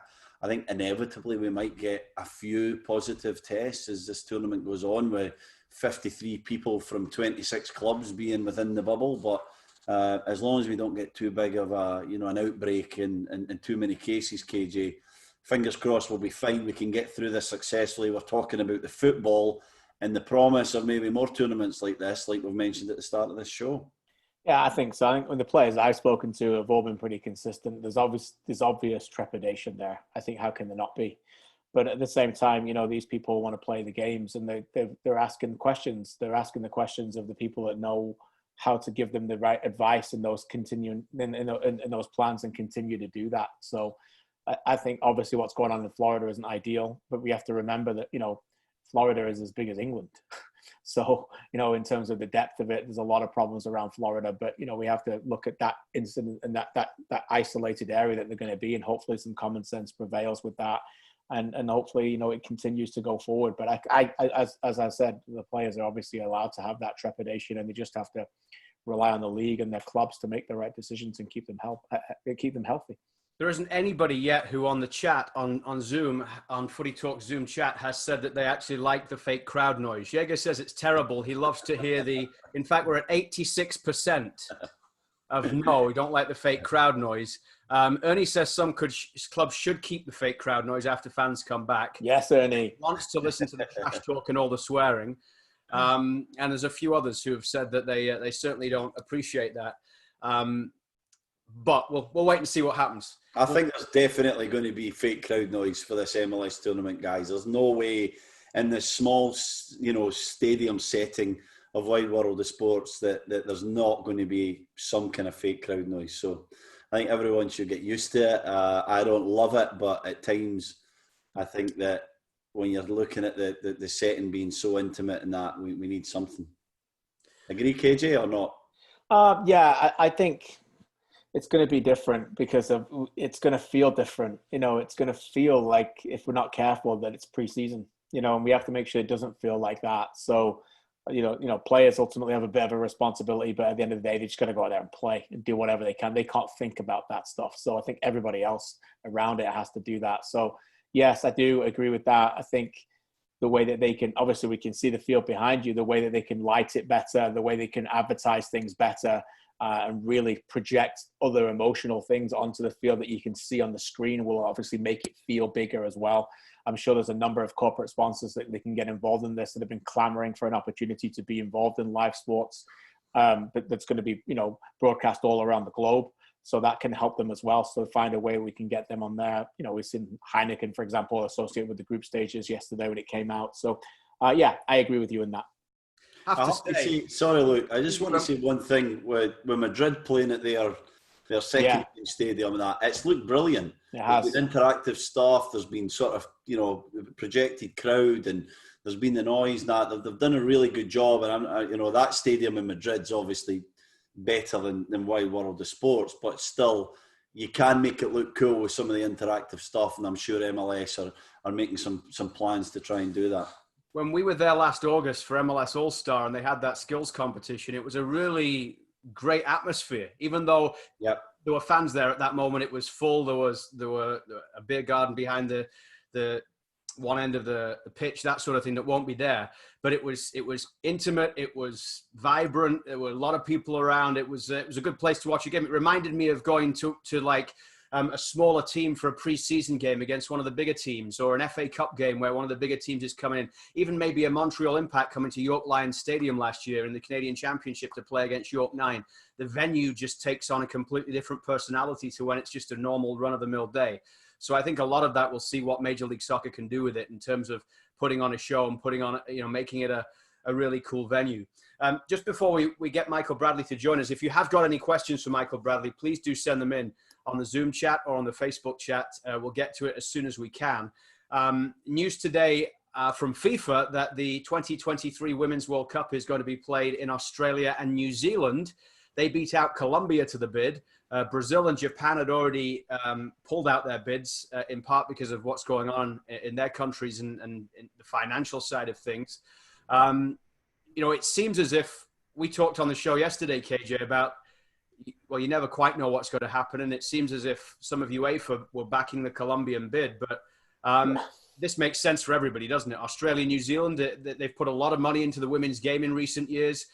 think inevitably we might get a few positive tests as this tournament goes on, with 53 people from 26 clubs being within the bubble. But as long as we don't get too big of an outbreak and too many cases, KJ, fingers crossed we'll be fine. We can get through this successfully. We're talking about the football and the promise of maybe more tournaments like this, like we've mentioned at the start of this show. Yeah, I think so. I think when the players I've spoken to have all been pretty consistent. There's obvious trepidation there. I think how can there not be? But at the same time, these people want to play the games, and they're asking questions. They're asking the questions of the people that know how to give them the right advice in those in those plans, and continue to do that. So I think obviously what's going on in Florida isn't ideal, but we have to remember that Florida is as big as England. So, in terms of the depth of it, there's a lot of problems around Florida, but, we have to look at that incident and that isolated area that they're going to be, and hopefully some common sense prevails with that. And hopefully, it continues to go forward. But as I said, the players are obviously allowed to have that trepidation, and they just have to rely on the league and their clubs to make the right decisions and keep them healthy. There isn't anybody yet who on the chat, on Zoom, on Footy Talks Zoom chat, has said that they actually like the fake crowd noise. Jaeger says it's terrible. He loves to hear in fact, we're at 86% of no, we don't like the fake crowd noise. Ernie says some clubs should keep the fake crowd noise after fans come back. Yes, Ernie. He wants to listen to the trash talk and all the swearing. And there's a few others who have said that they certainly don't appreciate that. But we'll wait and see what happens. I think there's definitely going to be fake crowd noise for this MLS tournament, guys. There's no way in this small, stadium setting of Wide World of Sports that there's not going to be some kind of fake crowd noise. So I think everyone should get used to it. I don't love it, but at times I think that when you're looking at the setting being so intimate and that, we need something. Agree, KJ, or not? Yeah, I think it's going to be different because it's going to feel different. It's going to feel like, if we're not careful, that it's preseason, and we have to make sure it doesn't feel like that. So, players ultimately have a bit of a responsibility, but at the end of the day, they just got to go out there and play and do whatever they can. They can't think about that stuff. So I think everybody else around it has to do that. So yes, I do agree with that. I think the way that they can, obviously we can see the field behind you, the way that they can light it better, the way they can advertise things better, and really project other emotional things onto the field that you can see on the screen will obviously make it feel bigger as well. I'm sure there's a number of corporate sponsors that they can get involved in this that have been clamoring for an opportunity to be involved in live sports, but that's going to be, broadcast all around the globe. So that can help them as well. So find a way we can get them on there. We've seen Heineken, for example, associated with the group stages yesterday when it came out. So yeah, I agree with you in that. I have to say, sorry, Luke, I just want to say one thing. With Madrid playing at their second stadium, and that it's looked brilliant. It has. There's been interactive stuff. There's been sort of projected crowd, and there's been the noise. And they've done a really good job. And that stadium in Madrid's obviously better than Wide World of Sports, but still, you can make it look cool with some of the interactive stuff. And I'm sure MLS are making some plans to try and do that. When we were there last August for MLS All-Star and they had that skills competition, it was a really great atmosphere. Even though there were fans there at that moment, it was full. There were a beer garden behind the one end of the pitch, that sort of thing that won't be there. But it was intimate. It was vibrant. There were a lot of people around. It was a good place to watch a game. It reminded me of going to like a smaller team for a pre-season game against one of the bigger teams, or an FA Cup game where one of the bigger teams is coming in. Even maybe a Montreal Impact coming to York Lions Stadium last year in the Canadian Championship to play against York 9. The venue just takes on a completely different personality to when it's just a normal run-of-the-mill day. So I think a lot of that, we'll see what Major League Soccer can do with it in terms of putting on a show and putting on, making it a really cool venue. Just before we get Michael Bradlley to join us, if you have got any questions for Michael Bradlley, please do send them in on the Zoom chat or on the Facebook chat. We'll get to it as soon as we can. News today from FIFA that the 2023 Women's World Cup is going to be played in Australia and New Zealand. They beat out Colombia to the bid. Brazil and Japan had already pulled out their bids, in part because of what's going on in their countries and the financial side of things. It seems as if we talked on the show yesterday, KJ, about well, you never quite know what's going to happen. And it seems as if some of UEFA were backing the Colombian bid. But this makes sense for everybody, doesn't it? Australia, New Zealand, they've put a lot of money into the women's game in recent years.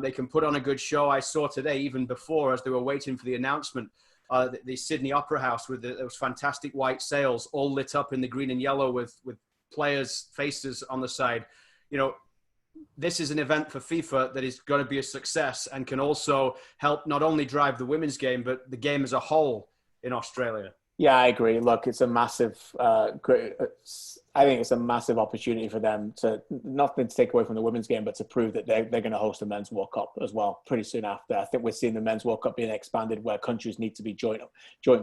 They can put on a good show. I saw today, even before, as they were waiting for the announcement, the Sydney Opera House with those fantastic white sails all lit up in the green and yellow with players' faces on the side. You know, this is an event for FIFA that is going to be a success and can also help not only drive the women's game, but the game as a whole in Australia. Yeah, I agree. Look, it's a massive, I think it's a massive opportunity for them to, nothing to take away from the women's game, but to prove that they're going to host the Men's World Cup as well pretty soon after. I think we're seeing the Men's World Cup being expanded where countries need to be joint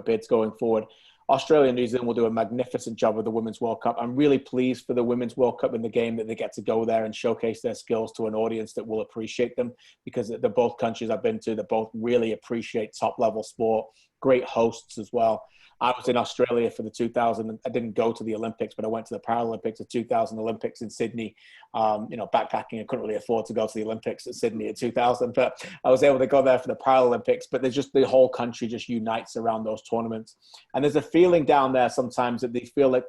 bids going forward. Australia and New Zealand will do a magnificent job with the Women's World Cup. I'm really pleased for the Women's World Cup in the game that they get to go there and showcase their skills to an audience that will appreciate them, because the both countries I've been to, they both really appreciate top-level sport, great hosts as well. I was in Australia for the 2000. I didn't go to the Olympics, but I went to the Paralympics, the 2000 Olympics in Sydney. Backpacking, I couldn't really afford to go to the Olympics at Sydney in 2000, but I was able to go there for the Paralympics. But there's just the whole country just unites around those tournaments. And there's a feeling down there sometimes that they feel like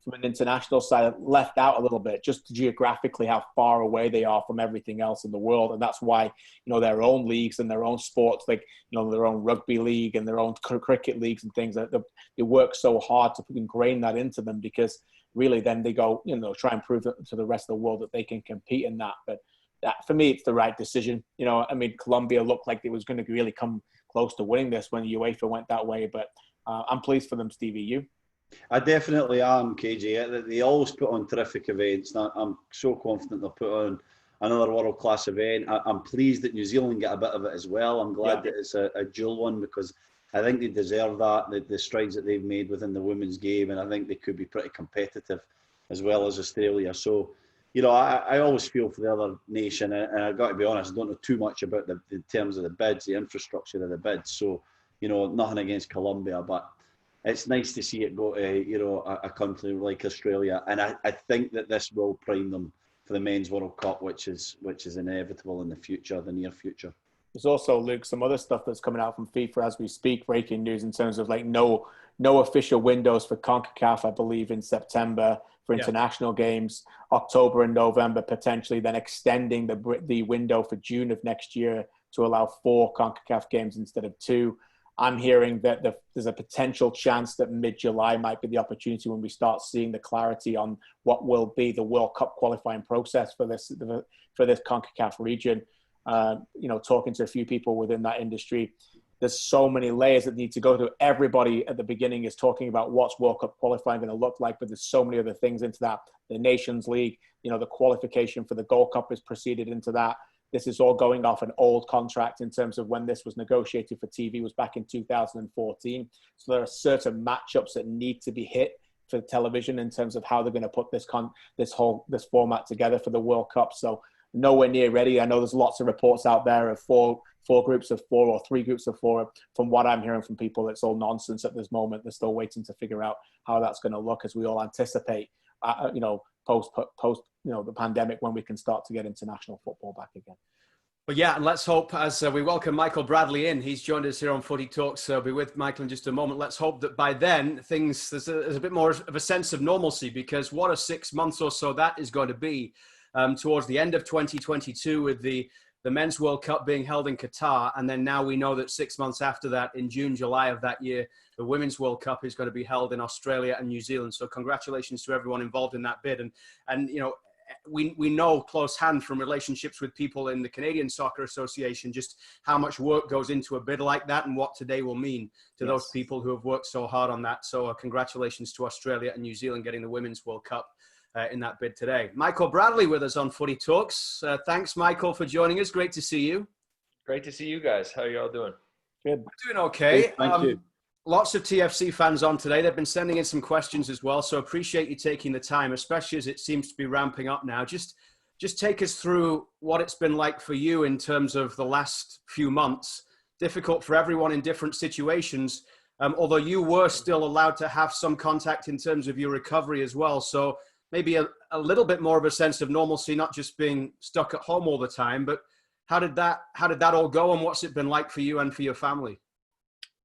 from an international side, left out a little bit, just geographically how far away they are from everything else in the world. And that's why, their own leagues and their own sports, like, their own rugby league and their own cricket leagues and things, that they work so hard to ingrain that into them, because really then they go, try and prove to the rest of the world that they can compete in that. But that, for me, it's the right decision. Colombia looked like it was going to really come close to winning this when UEFA went that way. But I'm pleased for them, Stevie. You? I definitely am, KJ. They always put on terrific events. I'm so confident they'll put on another world-class event. I'm pleased that New Zealand get a bit of it as well. I'm glad that it's a dual one, because I think they deserve that, the strides that they've made within the women's game, and I think they could be pretty competitive as well as Australia. So, I always feel for the other nation, and I've got to be honest, I don't know too much about the terms of the bids, the infrastructure of the bids. So, nothing against Colombia, but it's nice to see it go to, a country like Australia. And I think that this will prime them for the Men's World Cup, which is inevitable in the future, the near future. There's also, Luke, some other stuff that's coming out from FIFA as we speak, breaking news in terms of like no official windows for CONCACAF, I believe, in September for international games, October and November potentially, then extending the window for June of next year to allow 4 CONCACAF games instead of 2. I'm hearing that there's a potential chance that mid-July might be the opportunity when we start seeing the clarity on what will be the World Cup qualifying process for this CONCACAF region. Talking to a few people within that industry, there's so many layers that need to go through. Everybody at the beginning is talking about what's World Cup qualifying going to look like, but there's so many other things into that. The Nations League, the qualification for the Gold Cup is preceded into that. This is all going off an old contract in terms of when this was negotiated for TV was back in 2014. So there are certain matchups that need to be hit for television in terms of how they're going to put this format together for the World Cup. So nowhere near ready. I know there's lots of reports out there of four groups of 4 or 3 groups of 4. From what I'm hearing from people, it's all nonsense at this moment. They're still waiting to figure out how that's going to look as we all anticipate, post the pandemic, when we can start to get international football back again. Well, yeah, and let's hope, as we welcome Michael Bradlley in, he's joined us here on Footy Talks. So I'll be with Michael in just a moment. Let's hope that by then there's a bit more of a sense of normalcy, because what a 6 months or so that is going to be towards the end of 2022 with the Men's World Cup being held in Qatar. And then now we know that 6 months after that, in June, July of that year, the Women's World Cup is going to be held in Australia and New Zealand. So congratulations to everyone involved in that bid. And we know close hand from relationships with people in the Canadian Soccer Association just how much work goes into a bid like that and what today will mean to those people who have worked so hard on that. So congratulations to Australia and New Zealand getting the Women's World Cup in that bid today. Michael Bradlley with us on Footy Talks. Thanks, Michael, for joining us. Great to see you. Great to see you guys. How are you all doing? Good. We're doing okay. Thank you. Lots of TFC fans on today. They've been sending in some questions as well. So appreciate you taking the time, especially as it seems to be ramping up now. Just take us through what it's been like for you in terms of the last few months. Difficult for everyone in different situations, although you were still allowed to have some contact in terms of your recovery as well. So maybe a little bit more of a sense of normalcy, not just being stuck at home all the time. But How did that all go, and what's it been like for you and for your family?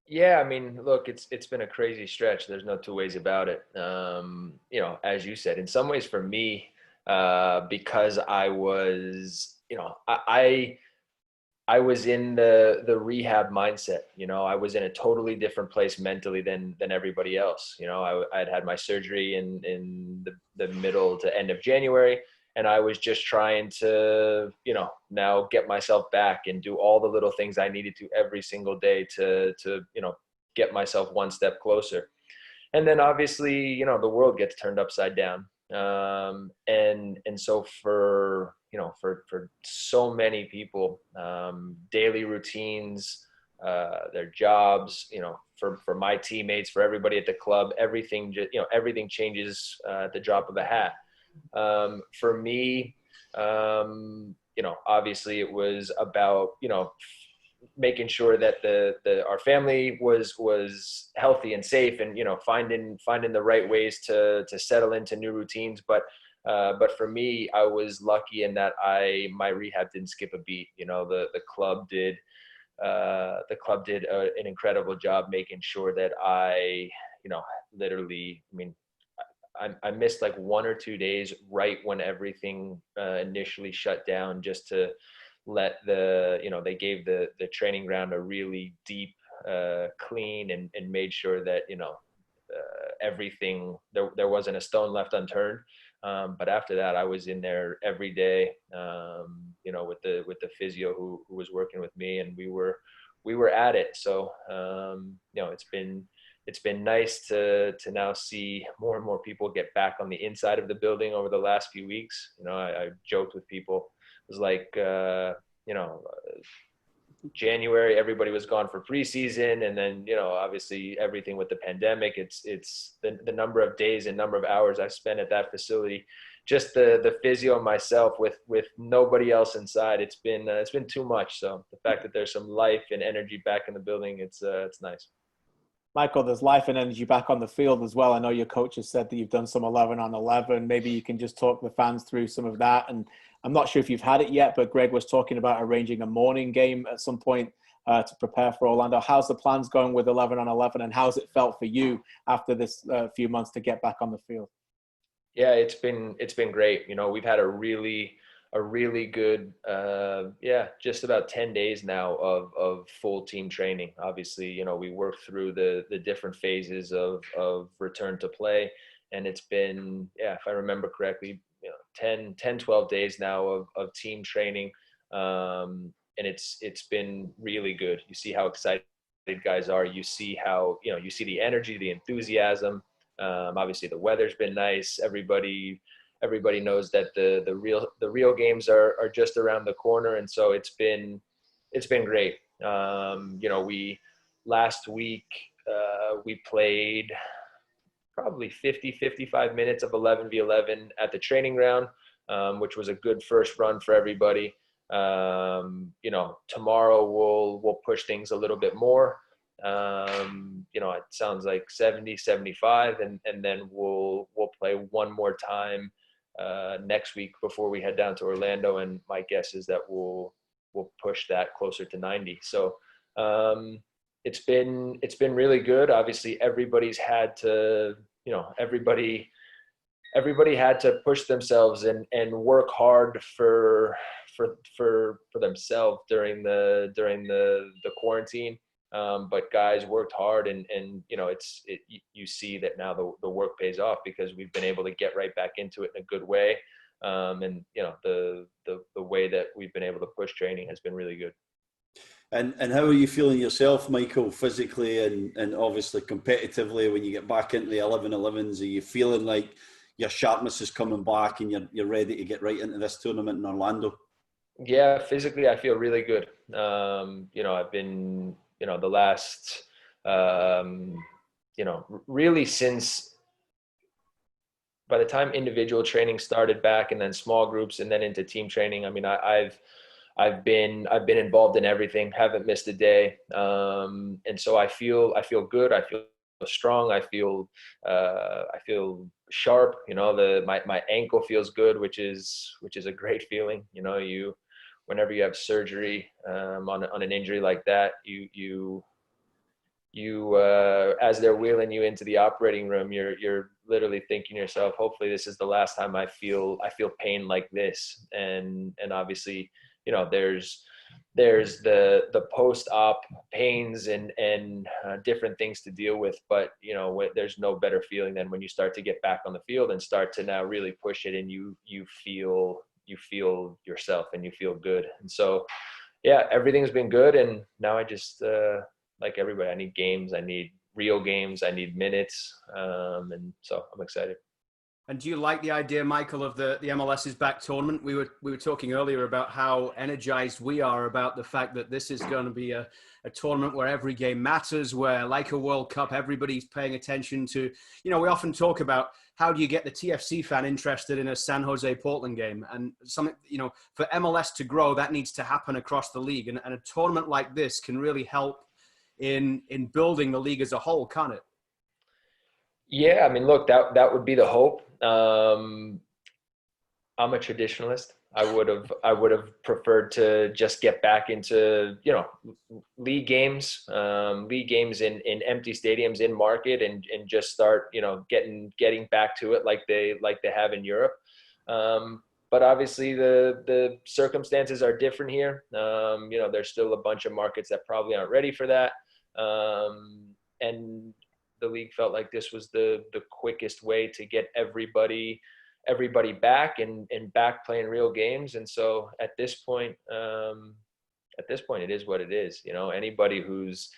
Yeah, I mean, look, it's been a crazy stretch. There's no two ways about it. As you said, in some ways for me, because I was, I was in the rehab mindset. I was in a totally different place mentally than everybody else. I had my surgery in the middle to end of January, and I was just trying to, now get myself back and do all the little things I needed to every single day to get myself one step closer. And then obviously, the world gets turned upside down. And so for so many people, daily routines, their jobs, for my teammates, for everybody at the club, everything changes at the drop of a hat. For me, obviously it was about, making sure that our family was healthy and safe, and finding the right ways to settle into new routines. But for me, I was lucky in that my rehab didn't skip a beat. The club did an incredible job making sure that I literally, I mean, I missed like 1 or 2 days right when everything initially shut down, just to let they gave the training ground a really deep clean, and made sure that everything, there wasn't a stone left unturned. But after that, I was in there every day, with the physio who was working with me, and we were at it. So it's been nice to now see more and more people get back on the inside of the building over the last few weeks. I joked with people. It was like, January, everybody was gone for preseason. And then, obviously everything with the pandemic, it's the number of days and number of hours I've spent at that facility, just the physio myself with nobody else inside. It's been too much. So the fact that there's some life and energy back in the building, it's nice. Michael, there's life and energy back on the field as well. I know your coach has said that you've done some 11 on 11. Maybe you can just talk the fans through some of that. And I'm not sure if you've had it yet, but Greg was talking about arranging a morning game at some point to prepare for Orlando. How's the plans going with 11 on 11, and how's it felt for you after this few months to get back on the field? Yeah, it's been great. We've had a really good, just about 10 days now of full team training. Obviously, we worked through the different phases of return to play, and it's been, if I remember correctly, 10, 12 days now of team training. And it's been really good. You see how excited guys are. You see how, you see the energy, the enthusiasm. Obviously the weather's been nice. Everybody knows that the real games are just around the corner. And so it's been great. We last week, we played probably 55 minutes of 11v11 at the training ground, which was a good first run for everybody. Tomorrow we'll push things a little bit more. It sounds like 70, 75, and then we'll play one more time next week before we head down to Orlando. And my guess is that we'll push that closer to 90. So it's been really good. Obviously everybody's had to, everybody had to push themselves and work hard for themselves during the quarantine. But guys worked hard, and you see that now the work pays off, because we've been able to get right back into it in a good way. And the way that we've been able to push training has been really good. And how are you feeling yourself, Michael, physically and obviously competitively when you get back into the 11-11s? Are you feeling like your sharpness is coming back and you're ready to get right into this tournament in Orlando? Yeah, physically I feel really good. I've been, the last, really since by the time individual training started back, and then small groups, and then into team training. I mean, I've been involved in everything, haven't missed a day. And so I feel good. I feel strong. I feel sharp. My ankle feels good, which is a great feeling. whenever you have surgery on an injury like that, you as they're wheeling you into the operating room, you're literally thinking to yourself, hopefully this is the last time I feel pain like this. And obviously, you know, there's the post-op pains and different things to deal with, but you know, there's no better feeling than when you start to get back on the field and start to now really push it, and you feel yourself and you feel good. And so yeah, everything's been good, and now I just like everybody, I need games, I need real games, I need minutes, and so I'm excited. And do you like the idea, Michael, of the MLS Is Back tournament? We were talking earlier about how energized we are about the fact that this is going to be a tournament where every game matters, where, like a World Cup, everybody's paying attention to, you know, we often talk about how do you get the TFC fan interested in a San Jose Portland game, and something, you know, for MLS to grow, that needs to happen across the league, and a tournament like this can really help in building the league as a whole, can't it? Yeah, I mean, look, that would be the hope. I'm a traditionalist. I would have preferred to just get back into, you know, league games in empty stadiums in market, and just start, you know, getting back to it like they have in Europe. But obviously the circumstances are different here. You know, there's still a bunch of markets that probably aren't ready for that. And the league felt like this was the quickest way to get everybody back and back playing real games. And so at this point, it is what it is. You know, anybody who's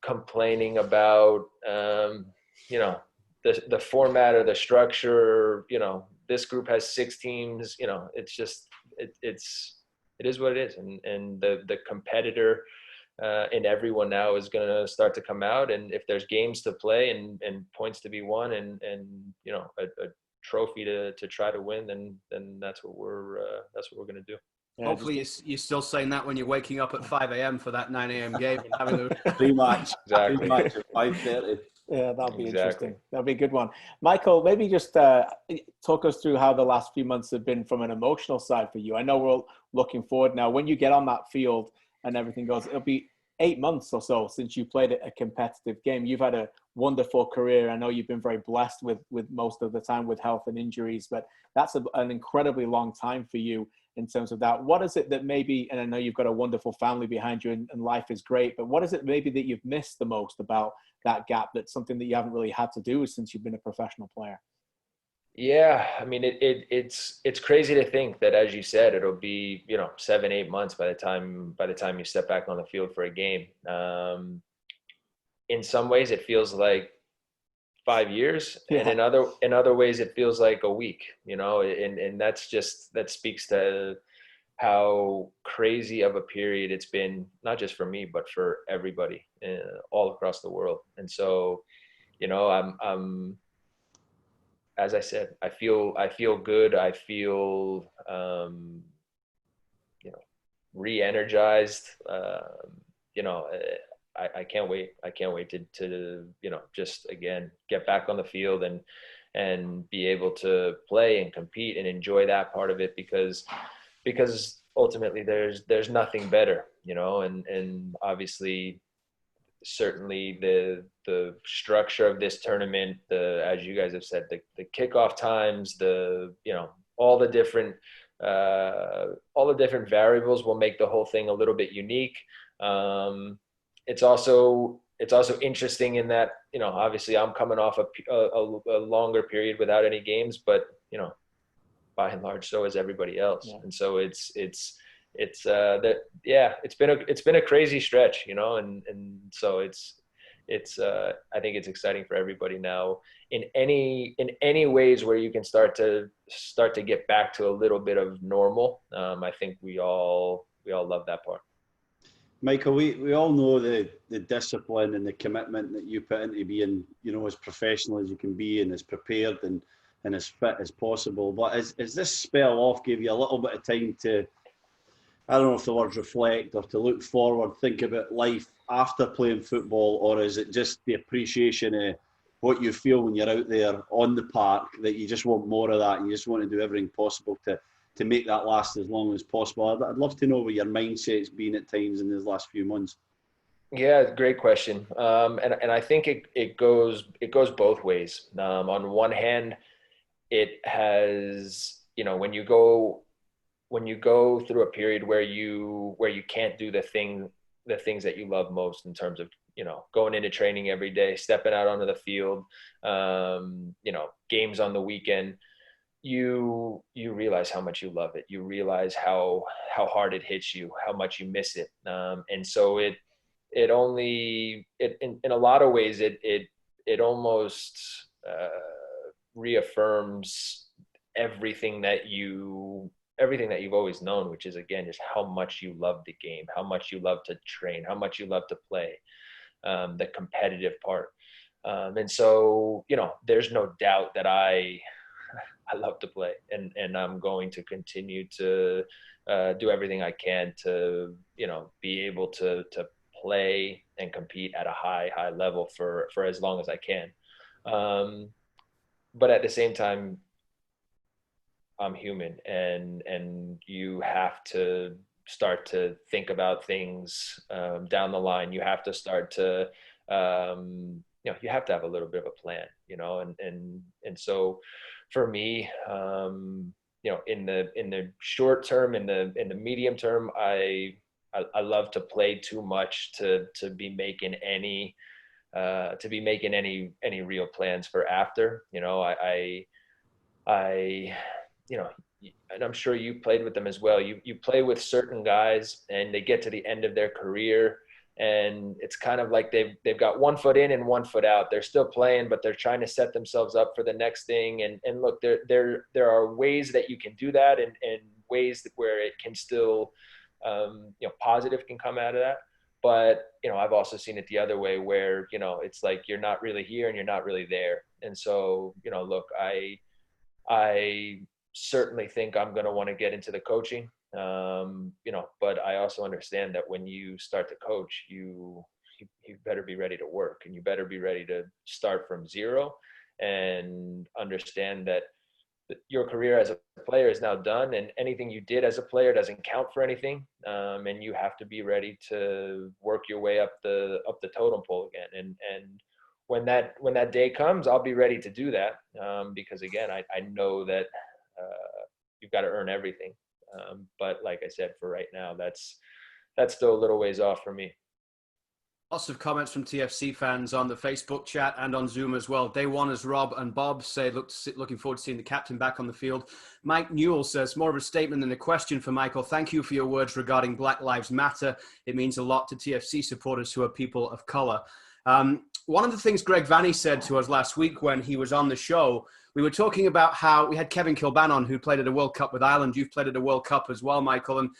complaining about, you know, the format or the structure, you know, this group has 6 teams, you know, it's just, it is what it is. And the competitor in everyone now is going to start to come out. And if there's games to play and points to be won and you know, a trophy to try to win, then that's what we're going to do. Yeah, hopefully you're still saying that when you're waking up at 5 a.m. for that 9 a.m. game and having a pre-match. Exactly. Pre-match at 5:30. Yeah, that'll be interesting. That'll be a good one. Michael, maybe just talk us through how the last few months have been from an emotional side for you. I know we're all looking forward now. When you get on that field and everything goes, it'll be 8 months or so since you played a competitive game. You've had a wonderful career. I know you've been very blessed with most of the time with health and injuries, but that's an incredibly long time for you in terms of that. What is it that maybe, and I know you've got a wonderful family behind you and life is great, but what is it maybe that you've missed the most about that gap, that's something that you haven't really had to do since you've been a professional player? Yeah, I mean, it's crazy to think that, as you said, it'll be, you know, 7-8 months by the time you step back on the field for a game. In some ways, it feels like 5 years, and in other ways, it feels like a week. You know, and that speaks to how crazy of a period it's been, not just for me, but for everybody all across the world. And so, you know, I'm as I said, I feel good. I feel, you know, re-energized. You know, I can't wait. I can't wait to, you know, just again, get back on the field and be able to play and compete and enjoy that part of it, because ultimately there's nothing better, you know, and obviously, certainly the structure of this tournament, as you guys have said, the kickoff times, you know, all the different variables will make the whole thing a little bit unique. It's also interesting in that, you know, obviously I'm coming off a longer period without any games, but, you know, by and large, so is everybody else. Yeah. And so it's been a crazy stretch, you know, and so it's I think it's exciting for everybody now in any ways where you can start to get back to a little bit of normal. I think we all love that part. Michael, we all know the discipline and the commitment that you put into being, you know, as professional as you can be and as prepared and as fit as possible. But as this spell off gave you a little bit of time to, I don't know if the word's reflect or to look forward, think about life after playing football, or is it just the appreciation of what you feel when you're out there on the park, that you just want more of that and you just want to do everything possible to to make that last as long as possible. I'd love to know what your mindset's been at times in these last few months. Yeah, great question. And I think it goes both ways. On one hand, it has, when you go through a period where you can't do the things that you love most, in terms of, going into training every day, stepping out onto the field, games on the weekend, you realize how much you love it. You realize how hard it hits you, how much you miss it. And so in a lot of ways, it almost reaffirms everything that you've always known, which is, again, just how much you love the game, how much you love to train, how much you love to play, the competitive part. And so, there's no doubt that I love to play, and I'm going to continue to do everything I can to, be able to play and compete at a high level for as long as I can. But at the same time, I'm human, and you have to start to think about things down the line. You have to start to, you have to have a little bit of a plan, and so for me, in the short term, in the medium term, I love to play too much to be making any real plans for after. And I'm sure you played with them as well. You play with certain guys, and they get to the end of their career, and it's kind of like they've got one foot in and one foot out. They're still playing, but they're trying to set themselves up for the next thing. And look, there are ways that you can do that, and ways where it can still, positive can come out of that. But, I've also seen it the other way, where, it's like you're not really here and you're not really there. And so, look, I certainly think I'm going to want to get into the coaching, but I also understand that when you start to coach, you better be ready to work, and you better be ready to start from zero, and understand that your career as a player is now done, and anything you did as a player doesn't count for anything. And you have to be ready to work your way up the totem pole again. And when that day comes, I'll be ready to do that. Because again, I know that you've got to earn everything. But like I said, for right now, that's still a little ways off for me. Lots of comments from TFC fans on the Facebook chat and on Zoom as well. Day one, as Rob and Bob say, looking forward to seeing the captain back on the field. Mike Newell says, more of a statement than a question for Michael. Thank you for your words regarding Black Lives Matter. It means a lot to TFC supporters who are people of color. One of the things Greg Vanny said to us last week when he was on the show, we were talking about how we had Kevin Kilban on, who played at a World Cup with Ireland. You've played at a World Cup as well, Michael. And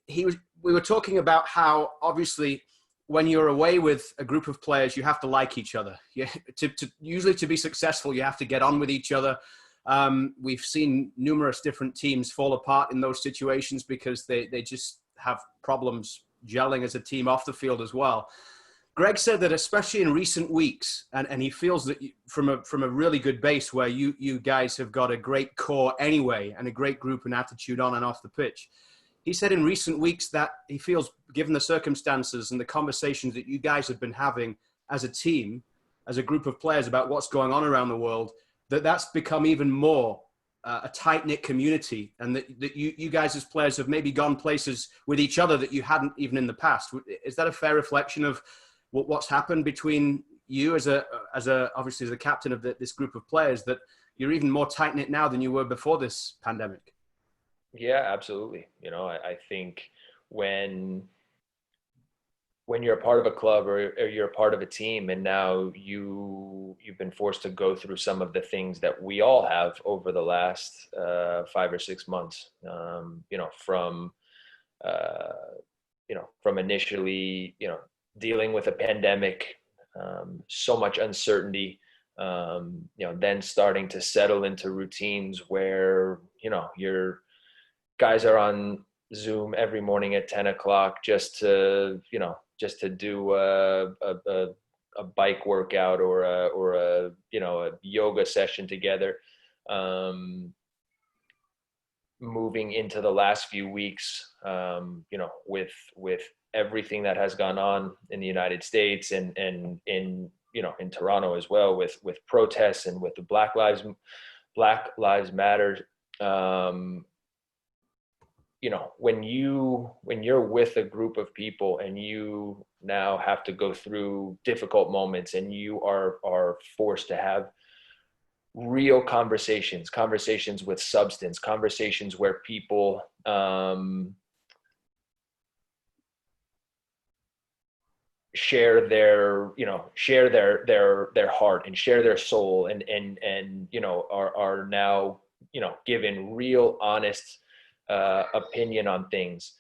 we were talking about how, obviously, when you're away with a group of players, you have to like each other. Usually to be successful, you have to get on with each other. We've seen numerous different teams fall apart in those situations because they just have problems gelling as a team off the field as well. Greg said that especially in recent weeks, and he feels that from a really good base where you guys have got a great core anyway, and a great group and attitude on and off the pitch. He said in recent weeks that he feels, given the circumstances and the conversations that you guys have been having as a team, as a group of players about what's going on around the world, that's become even more a tight-knit community, and that you guys as players have maybe gone places with each other that you hadn't even in the past. Is that a fair reflection of what's happened between you as obviously as the captain of this group of players, that you're even more tight-knit now than you were before this pandemic? Yeah, absolutely. I think when you're a part of a club or you're a part of a team, and now you've been forced to go through some of the things that we all have over the last 5 or 6 months, from initially, dealing with a pandemic, so much uncertainty, then starting to settle into routines where, your guys are on Zoom every morning at 10 o'clock just to do a bike workout or a yoga session together. moving into the last few weeks, you know, with everything that has gone on in the United States and in, you know, in Toronto as well, with protests and with the Black Lives Matter. You know, when you're with a group of people and you now have to go through difficult moments and you are forced to have real conversations with substance, conversations where people share their heart and share their soul and you know, are now, you know, given real honest opinion on things.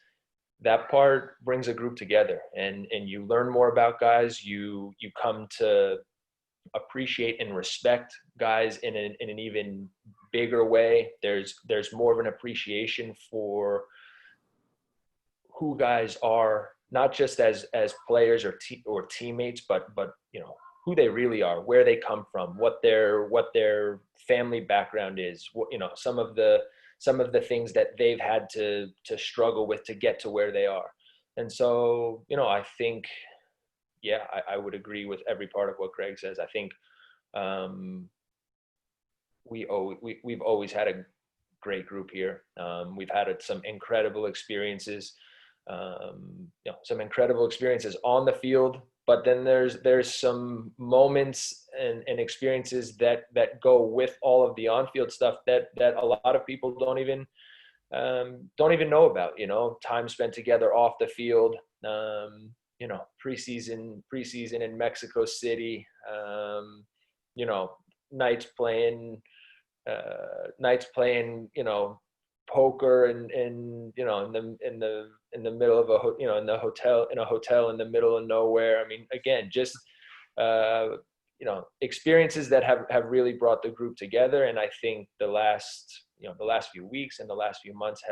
That part brings a group together, and you learn more about guys. You come to appreciate and respect guys in an even bigger way. There's more of an appreciation for who guys are, not just as players or teammates, but you know, who they really are, where they come from, what their family background is, you know, some of the things that they've had to struggle with to get to where they are. And so, you know, I think, yeah, I would agree with every part of what Greg says. I think we've always had a great group here. We've had some incredible experiences, you know, some incredible experiences on the field, but then there's some moments and experiences that go with all of the on-field stuff that a lot of people don't even know about. You know, time spent together off the field. You know, preseason in Mexico City. You know, nights playing. You know, poker and you know, in the middle of in a hotel in the middle of nowhere. I mean, again, just you know, experiences that have really brought the group together. And I think the last few weeks and the last few months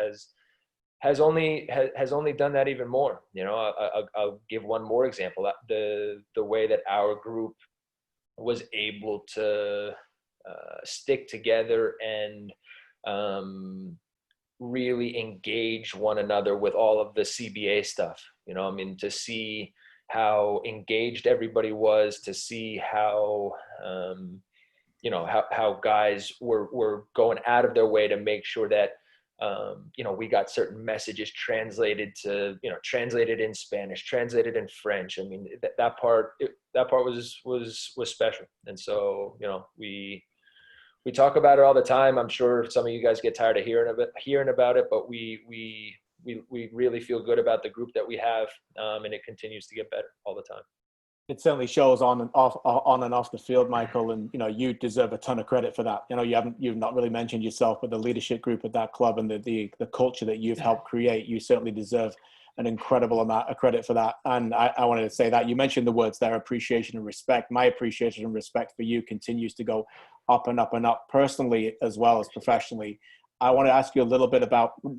has only done that even more. You know, I'll give one more example. The way that our group was able to stick together and really engage one another with all of the CBA stuff. You know, I mean, to see how engaged everybody was, to see how you know, how guys were going out of their way to make sure that you know, we got certain messages translated in Spanish, translated in French. I mean, that part was special. And so, you know, we talk about it all the time. I'm sure some of you guys get tired of hearing about it, but we really feel good about the group that we have, and it continues to get better all the time. It certainly shows on and off the field, Michael, and you know, you deserve a ton of credit for that. You know, you've not really mentioned yourself, but the leadership group at that club and the culture that you've helped create, you certainly deserve an incredible amount of credit for that. And I wanted to say that you mentioned the words there, appreciation and respect. My appreciation and respect for you continues to go up and up and up, personally as well as professionally. I want to ask you a little bit about, I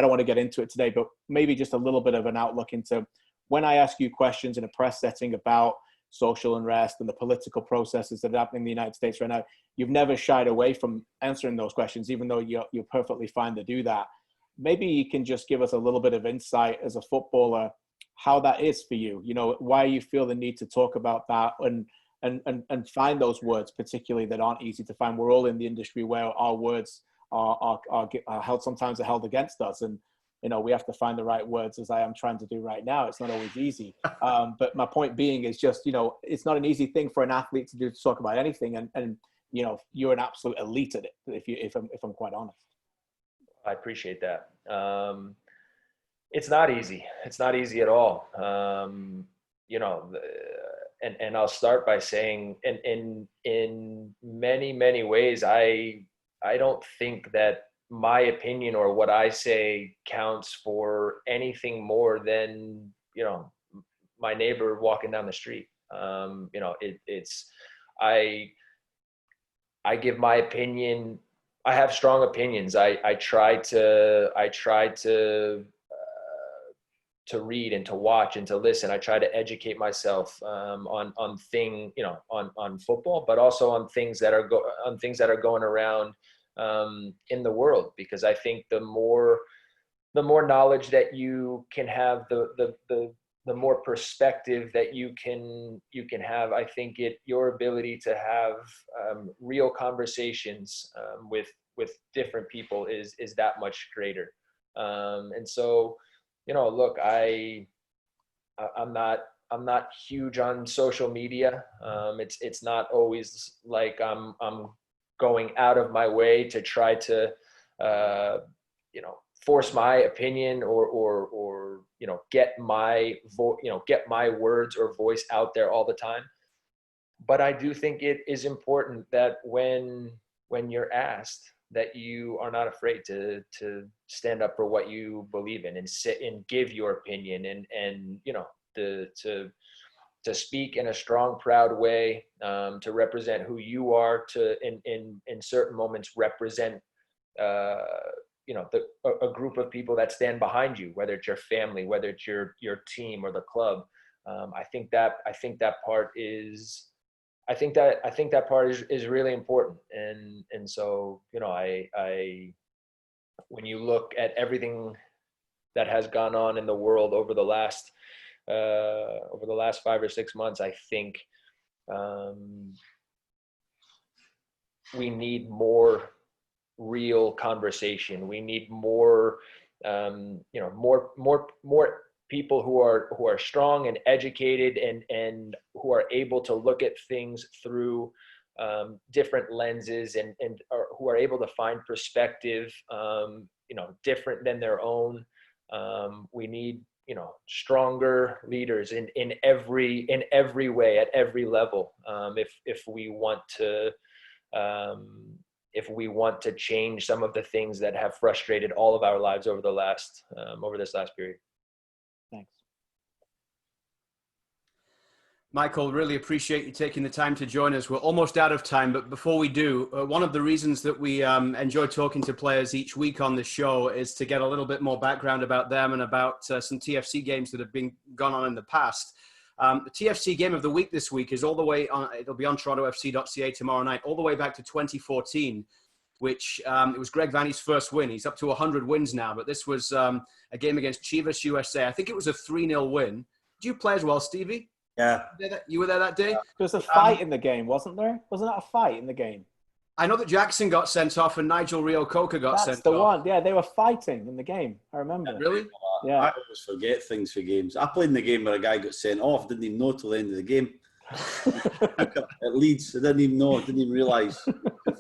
don't want to get into it today, but maybe just a little bit of an outlook into when I ask you questions in a press setting about social unrest and the political processes that are happening in the United States right now. You've never shied away from answering those questions, even though you're perfectly fine to do that. Maybe you can just give us a little bit of insight as a footballer, how that is for you, you know, why you feel the need to talk about that and find those words, particularly that aren't easy to find. We're all in the industry where our words are held, sometimes are held against us. And, you know, we have to find the right words, as I am trying to do right now. It's not always easy. But my point being is just, you know, it's not an easy thing for an athlete to do, to talk about anything. And you know, you're an absolute elite at it, if I'm quite honest. I appreciate that. It's not easy. It's not easy at all. You know, and I'll start by saying, in many, many ways, I don't think that my opinion or what I say counts for anything more than, you know, my neighbor walking down the street. You know, I give my opinion. I have strong opinions. I try to read and to watch and to listen. I try to educate myself on football, but also on things that are going around in the world, because I think the more knowledge that you can have, the more perspective that you can have, I think your ability to have real conversations with different people is that much greater. And so, look, I'm not huge on social media. It's not always like I'm going out of my way to try to force my opinion or get my get my words or voice out there all the time. But I do think it is important that when you're asked, that you are not afraid to stand up for what you believe in and sit and give your opinion and to speak in a strong, proud way, to represent who you are, to in certain moments represent a group of people that stand behind you, whether it's your family, whether it's your team or the club. I think that part is really important. And so, I when you look at everything that has gone on in the world over the last 5 or 6 months, I think we need more real conversation. We need more people who are strong and educated and who are able to look at things through different lenses and who are able to find perspective different than their own. We need stronger leaders in every way, at every level, if we want to change some of the things that have frustrated all of our lives over this last period. Thanks, Michael. Really appreciate you taking the time to join us. We're almost out of time, but before we do, one of the reasons that we enjoy talking to players each week on the show is to get a little bit more background about them and about some TFC games that have gone on in the past. The TFC game of the week this week is all the way on. It'll be on TorontoFC.ca tomorrow night, all the way back to 2014, which it was Greg Vanney's first win. He's up to 100 wins now, but this was a game against Chivas USA. I think it was a 3-0 win. Did you play as well, Stevie? Yeah. You were there that day? there was a fight in the game, wasn't there? Wasn't that a fight in the game? I know that Jackson got sent off and Nigel Rio-Coca got sent off. That's the one. Yeah, they were fighting in the game. I remember. Really? Yeah. I always forget things for games. I played in the game where a guy got sent off. Didn't even know till the end of the game. At Leeds, I didn't even know. Didn't even realise.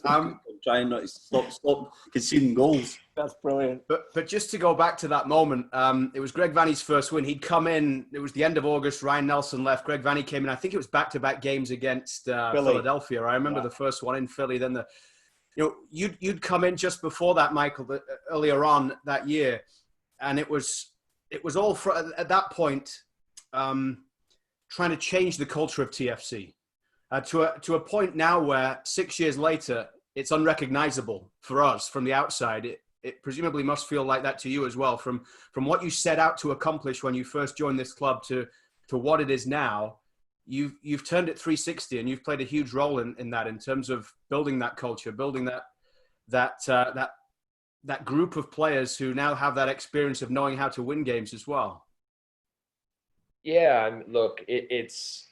I'm trying not to stop conceding goals. That's brilliant. But just to go back to that moment, it was Greg Vanney's first win. He'd come in. It was the end of August. Ryan Nelson left. Greg Vanney came in. I think it was back-to-back games against Philadelphia. I remember the first one in Philly. Then you'd come in just before that, Michael, earlier on that year, and it was all at that point trying to change the culture of TFC to a point now where 6 years later it's unrecognizable for us from the outside. It presumably must feel like that to you as well, from what you set out to accomplish when you first joined this club to what it is now. You've turned it 360, and you've played a huge role in that, in terms of building that culture, building that group of players who now have that experience of knowing how to win games as well. Yeah, look, it's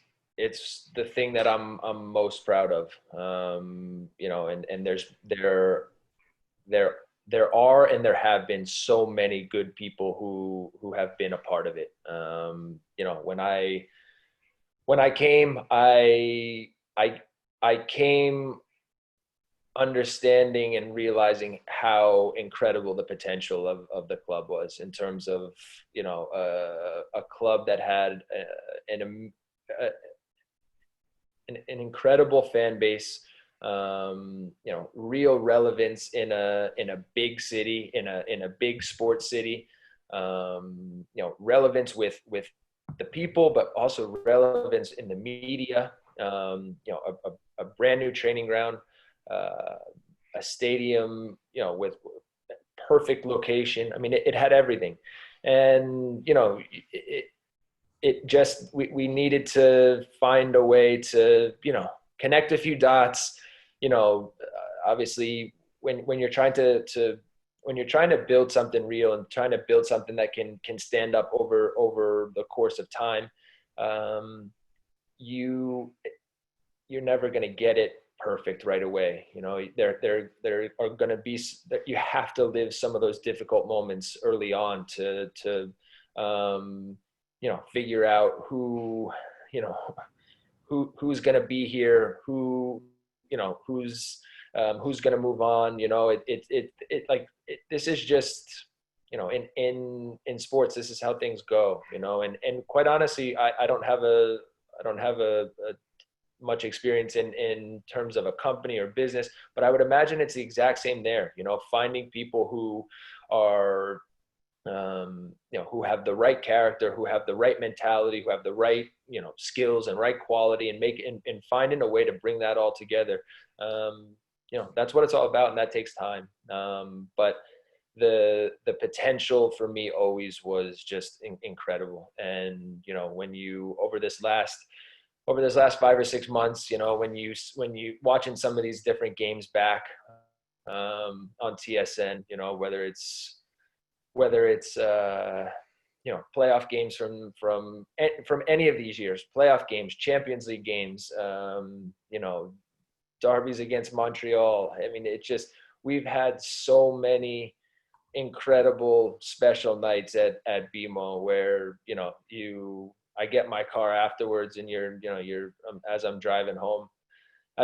the thing that I'm most proud of. And there are and there have been so many good people who have been a part of it. When I came, I came understanding and realizing how incredible the potential of the club was, in terms of a club that had an incredible fan base, real relevance in a big city, in a big sports city, relevance with the people, but also relevance in the media, a brand new training ground, a stadium, with perfect location. I mean, it had everything. And, it just, we needed to find a way to, connect a few dots. Obviously when you're trying to when you're trying to build something real and trying to build something that can stand up over the course of time, you're never going to get it perfect right away. You know, there are going to be that you have to live some of those difficult moments early on to you know, figure out who's going to be here, who's going to move on. You know, this is just, you know, in sports, this is how things go, you know, and quite honestly, I don't have a much experience in terms of a company or business, but I would imagine it's the exact same there, you know, finding people who are, you know, who have the right character, who have the right mentality, who have the right, you know, skills and right quality, and finding a way to bring that all together. You know, that's what it's all about, and that takes time. But the potential for me always was just incredible. And, you know, when you, over this last 5 or 6 months, you know, when you watching some of these different games back, on TSN, you know, whether it's you know, playoff games from any of these years, playoff games, Champions League games, you know, derbies against Montreal. I mean, it just, we've had so many incredible special nights at BMO where, you know, I get my car afterwards and you're as I'm driving home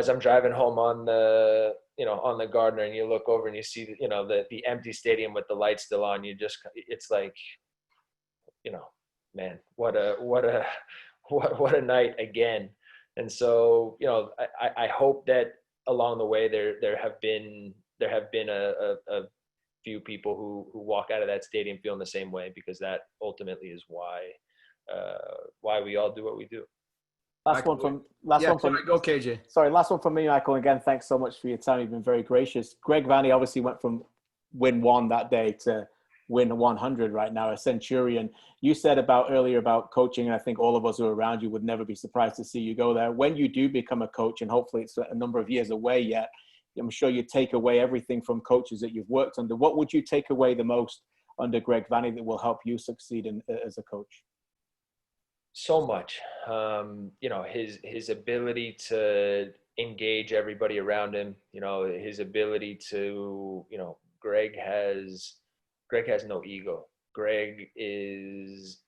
on the, you know, on the Gardner, and you look over and you see, you know, the empty stadium with the lights still on, it's like, you know, man, what a night again. And so, you know, I hope that along the way there have been a few people who walk out of that stadium feeling the same way, because that ultimately is why we all do what we do. Last one from go KJ. Sorry, last one from me, Michael. Again, thanks so much for your time. You've been very gracious. Greg Vanney obviously went from win 1 that day to win 100 right now, a centurion. You said earlier about coaching, and I think all of us who are around you would never be surprised to see you go there. When you do become a coach, and hopefully it's a number of years away yet, I'm sure you take away everything from coaches that you've worked under. What would you take away the most under Greg Vanney that will help you succeed as a coach? So much. You know, his ability to engage everybody around him, you know, his ability to, you know, Greg has no ego. Greg is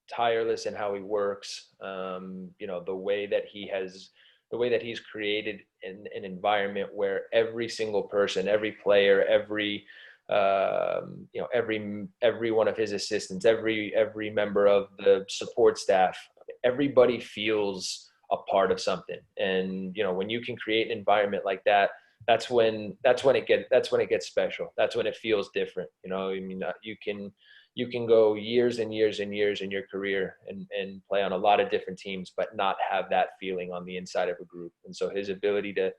tireless in how he works. You know, the way that he's created an environment where every single person, every player, every you know, every one of his assistants, every member of the support staff, everybody feels a part of something. And, you know, when you can create an environment like that, that's when it gets special. That's when it feels different. You know, I mean, you can go years and years and years in your career and play on a lot of different teams, but not have that feeling on the inside of a group. And so his ability to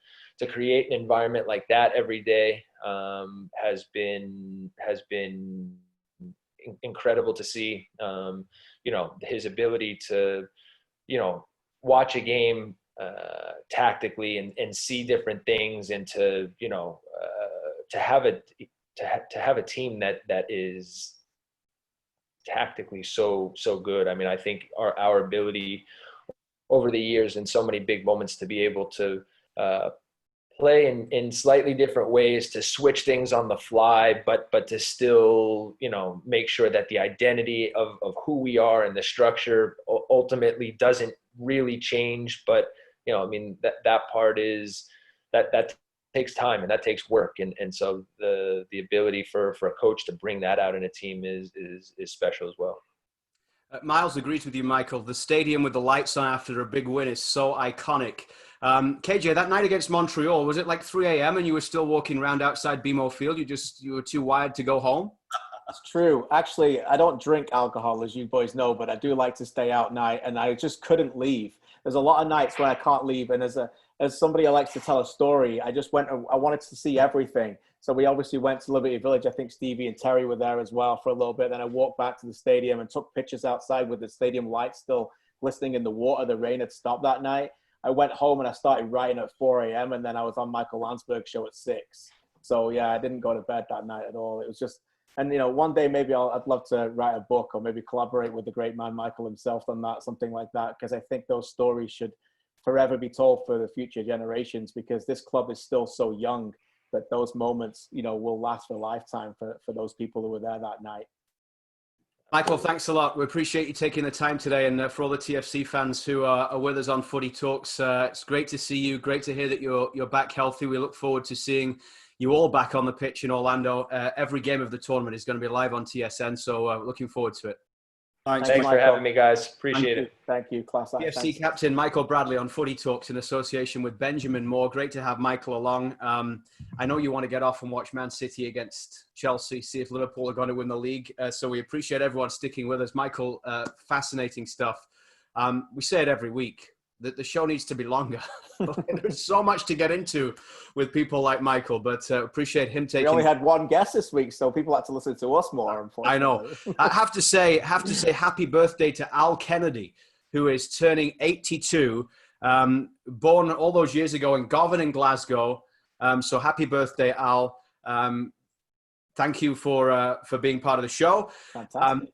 create an environment like that every day has been incredible to see. You know, his ability to, you know, watch a game tactically and see different things, and to, you know, to have a team that is tactically so good. I mean, I think our ability over the years in so many big moments to be able to play in slightly different ways, to switch things on the fly, but to still, you know, make sure that the identity of who we are and the structure ultimately doesn't really change. But, you know, I mean, that part is that takes time and that takes work. And so the ability for a coach to bring that out in a team is special as well. Miles agrees with you, Michael. The stadium with the lights on after a big win is so iconic. KJ, that night against Montreal, was it like 3 a.m. and you were still walking around outside BMO Field? You were too wired to go home? It's true. Actually, I don't drink alcohol, as you boys know, but I do like to stay out night, and I just couldn't leave. There's a lot of nights when I can't leave, and as somebody who likes to tell a story, I wanted to see everything. So we obviously went to Liberty Village. I think Stevie and Terry were there as well for a little bit. Then I walked back to the stadium and took pictures outside with the stadium lights still glistening in the water. The rain had stopped that night. I went home and I started writing at 4 a.m. and then I was on Michael Landsberg's show at 6. So yeah, I didn't go to bed that night at all. It was just, and you know, one day maybe I'd love to write a book or maybe collaborate with the great man Michael himself on that, something like that, because I think those stories should forever be told for the future generations, because this club is still so young that those moments, you know, will last for a lifetime for those people who were there that night. Michael, thanks a lot. We appreciate you taking the time today, and for all the TFC fans who are with us on Footy Talks, it's great to see you. Great to hear that you're back healthy. We look forward to seeing you all back on the pitch in Orlando. Every game of the tournament is going to be live on TSN, so looking forward to it. Thanks for having me, guys. Appreciate it. Thank you, class. TFC captain Michael Bradlley on Footy Talks in association with Benjamin Moore. Great to have Michael along. I know you want to get off and watch Man City against Chelsea, see if Liverpool are going to win the league. So we appreciate everyone sticking with us. Michael, fascinating stuff. We say it every week that the show needs to be longer. There's so much to get into with people like Michael, but appreciate him taking. We only had one guest this week, so people had to listen to us more. Unfortunately, I know. I have to say happy birthday to Al Kennedy, who is turning 82. Born all those years ago in Govan in Glasgow. So happy birthday, Al. Thank you for being part of the show. Fantastic.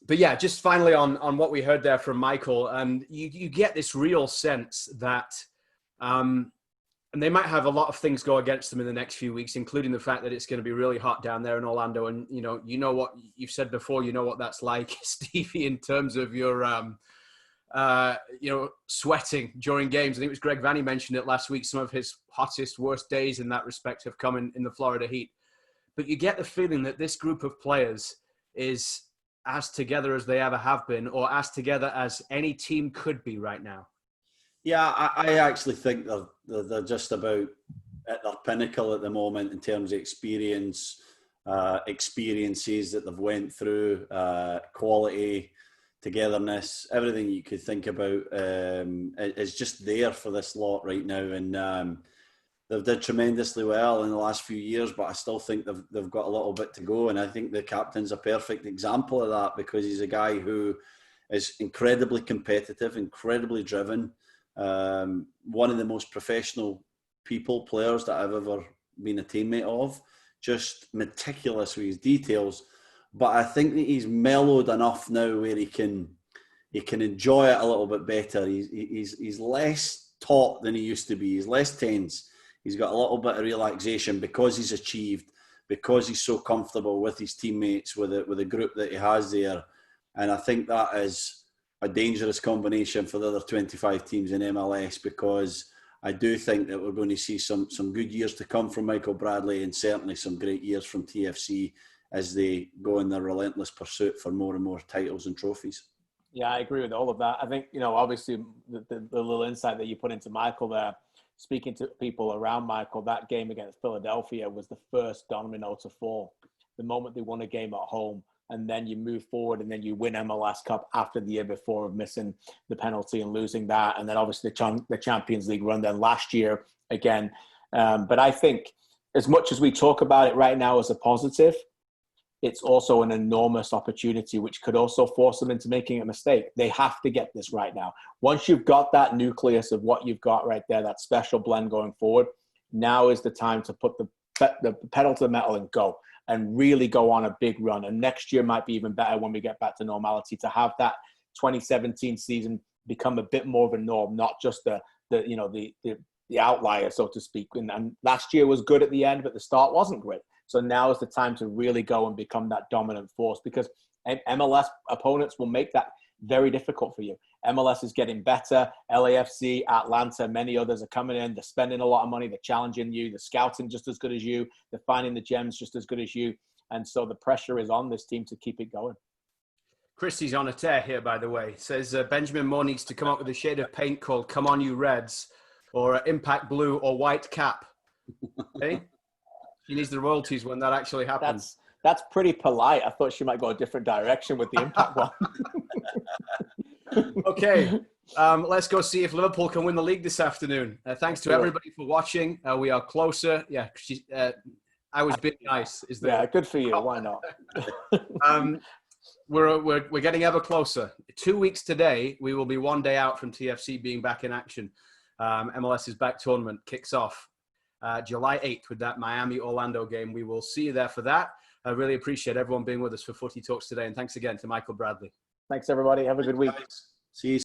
But yeah, just finally on what we heard there from Michael, you get this real sense that, and they might have a lot of things go against them in the next few weeks, including the fact that it's going to be really hot down there in Orlando. And, you know what you've said before, you know what that's like, Stevie, in terms of your, sweating during games. I think it was Greg Vanny mentioned it last week. Some of his hottest, worst days in that respect have come in the Florida heat. But you get the feeling that this group of players is as together as they ever have been, or as together as any team could be right now. Yeah, I actually think they're just about at their pinnacle at the moment in terms of experiences that they've went through, quality, togetherness, everything you could think about is just there for this lot right now. And they've did tremendously well in the last few years, but I still think they've got a little bit to go. And I think the captain's a perfect example of that, because he's a guy who is incredibly competitive, incredibly driven, one of the most professional players that I've ever been a teammate of, just meticulous with his details. But I think that he's mellowed enough now where he can enjoy it a little bit better. He's less taut than he used to be. He's less tense. He's got a little bit of relaxation because he's achieved, because he's so comfortable with his teammates, with the group that he has there. And I think that is a dangerous combination for the other 25 teams in MLS, because I do think that we're going to see some good years to come from Michael Bradlley, and certainly some great years from TFC as they go in their relentless pursuit for more and more titles and trophies. Yeah, I agree with all of that. I think, obviously the little insight that you put into Michael there, speaking to people around Michael, that game against Philadelphia was the first domino to fall. The moment they won a game at home, and then you move forward, and then you win MLS Cup after the year before of missing the penalty and losing that. And then obviously the Champions League run then last year again. But I think as much as we talk about it right now as a positive, it's also an enormous opportunity, which could also force them into making a mistake. They have to get this right now. Once you've got that nucleus of what you've got right there, that special blend going forward, now is the time to put the pedal to the metal and go, and really go on a big run. And next year might be even better when we get back to normality, to have that 2017 season become a bit more of a norm, not just the outlier, so to speak. And last year was good at the end, but the start wasn't great. So now is the time to really go and become that dominant force, because MLS opponents will make that very difficult for you. MLS is getting better. LAFC, Atlanta, many others are coming in. They're spending a lot of money. They're challenging you. They're scouting just as good as you. They're finding the gems just as good as you. And so the pressure is on this team to keep it going. Christie's on a tear here, by the way. Says Benjamin Moore needs to come up with a shade of paint called Come On You Reds, or Impact Blue, or White Cap. Okay? She needs the royalties when that actually happens. That's pretty polite. I thought she might go a different direction with the Impact one. Okay, let's go see if Liverpool can win the league this afternoon. Thanks to everybody for watching. We are closer. Yeah, I was being nice. Yeah, good for you. Why not? We're getting ever closer 2 weeks today, we will be 1 day out from TFC being back in action. MLS Is Back Tournament kicks off July 8th with that Miami-Orlando game. We will see you there for that. I really appreciate everyone being with us for Footy Talks today. And thanks again to Michael Bradlley. Thanks, everybody. Have a good week. See you.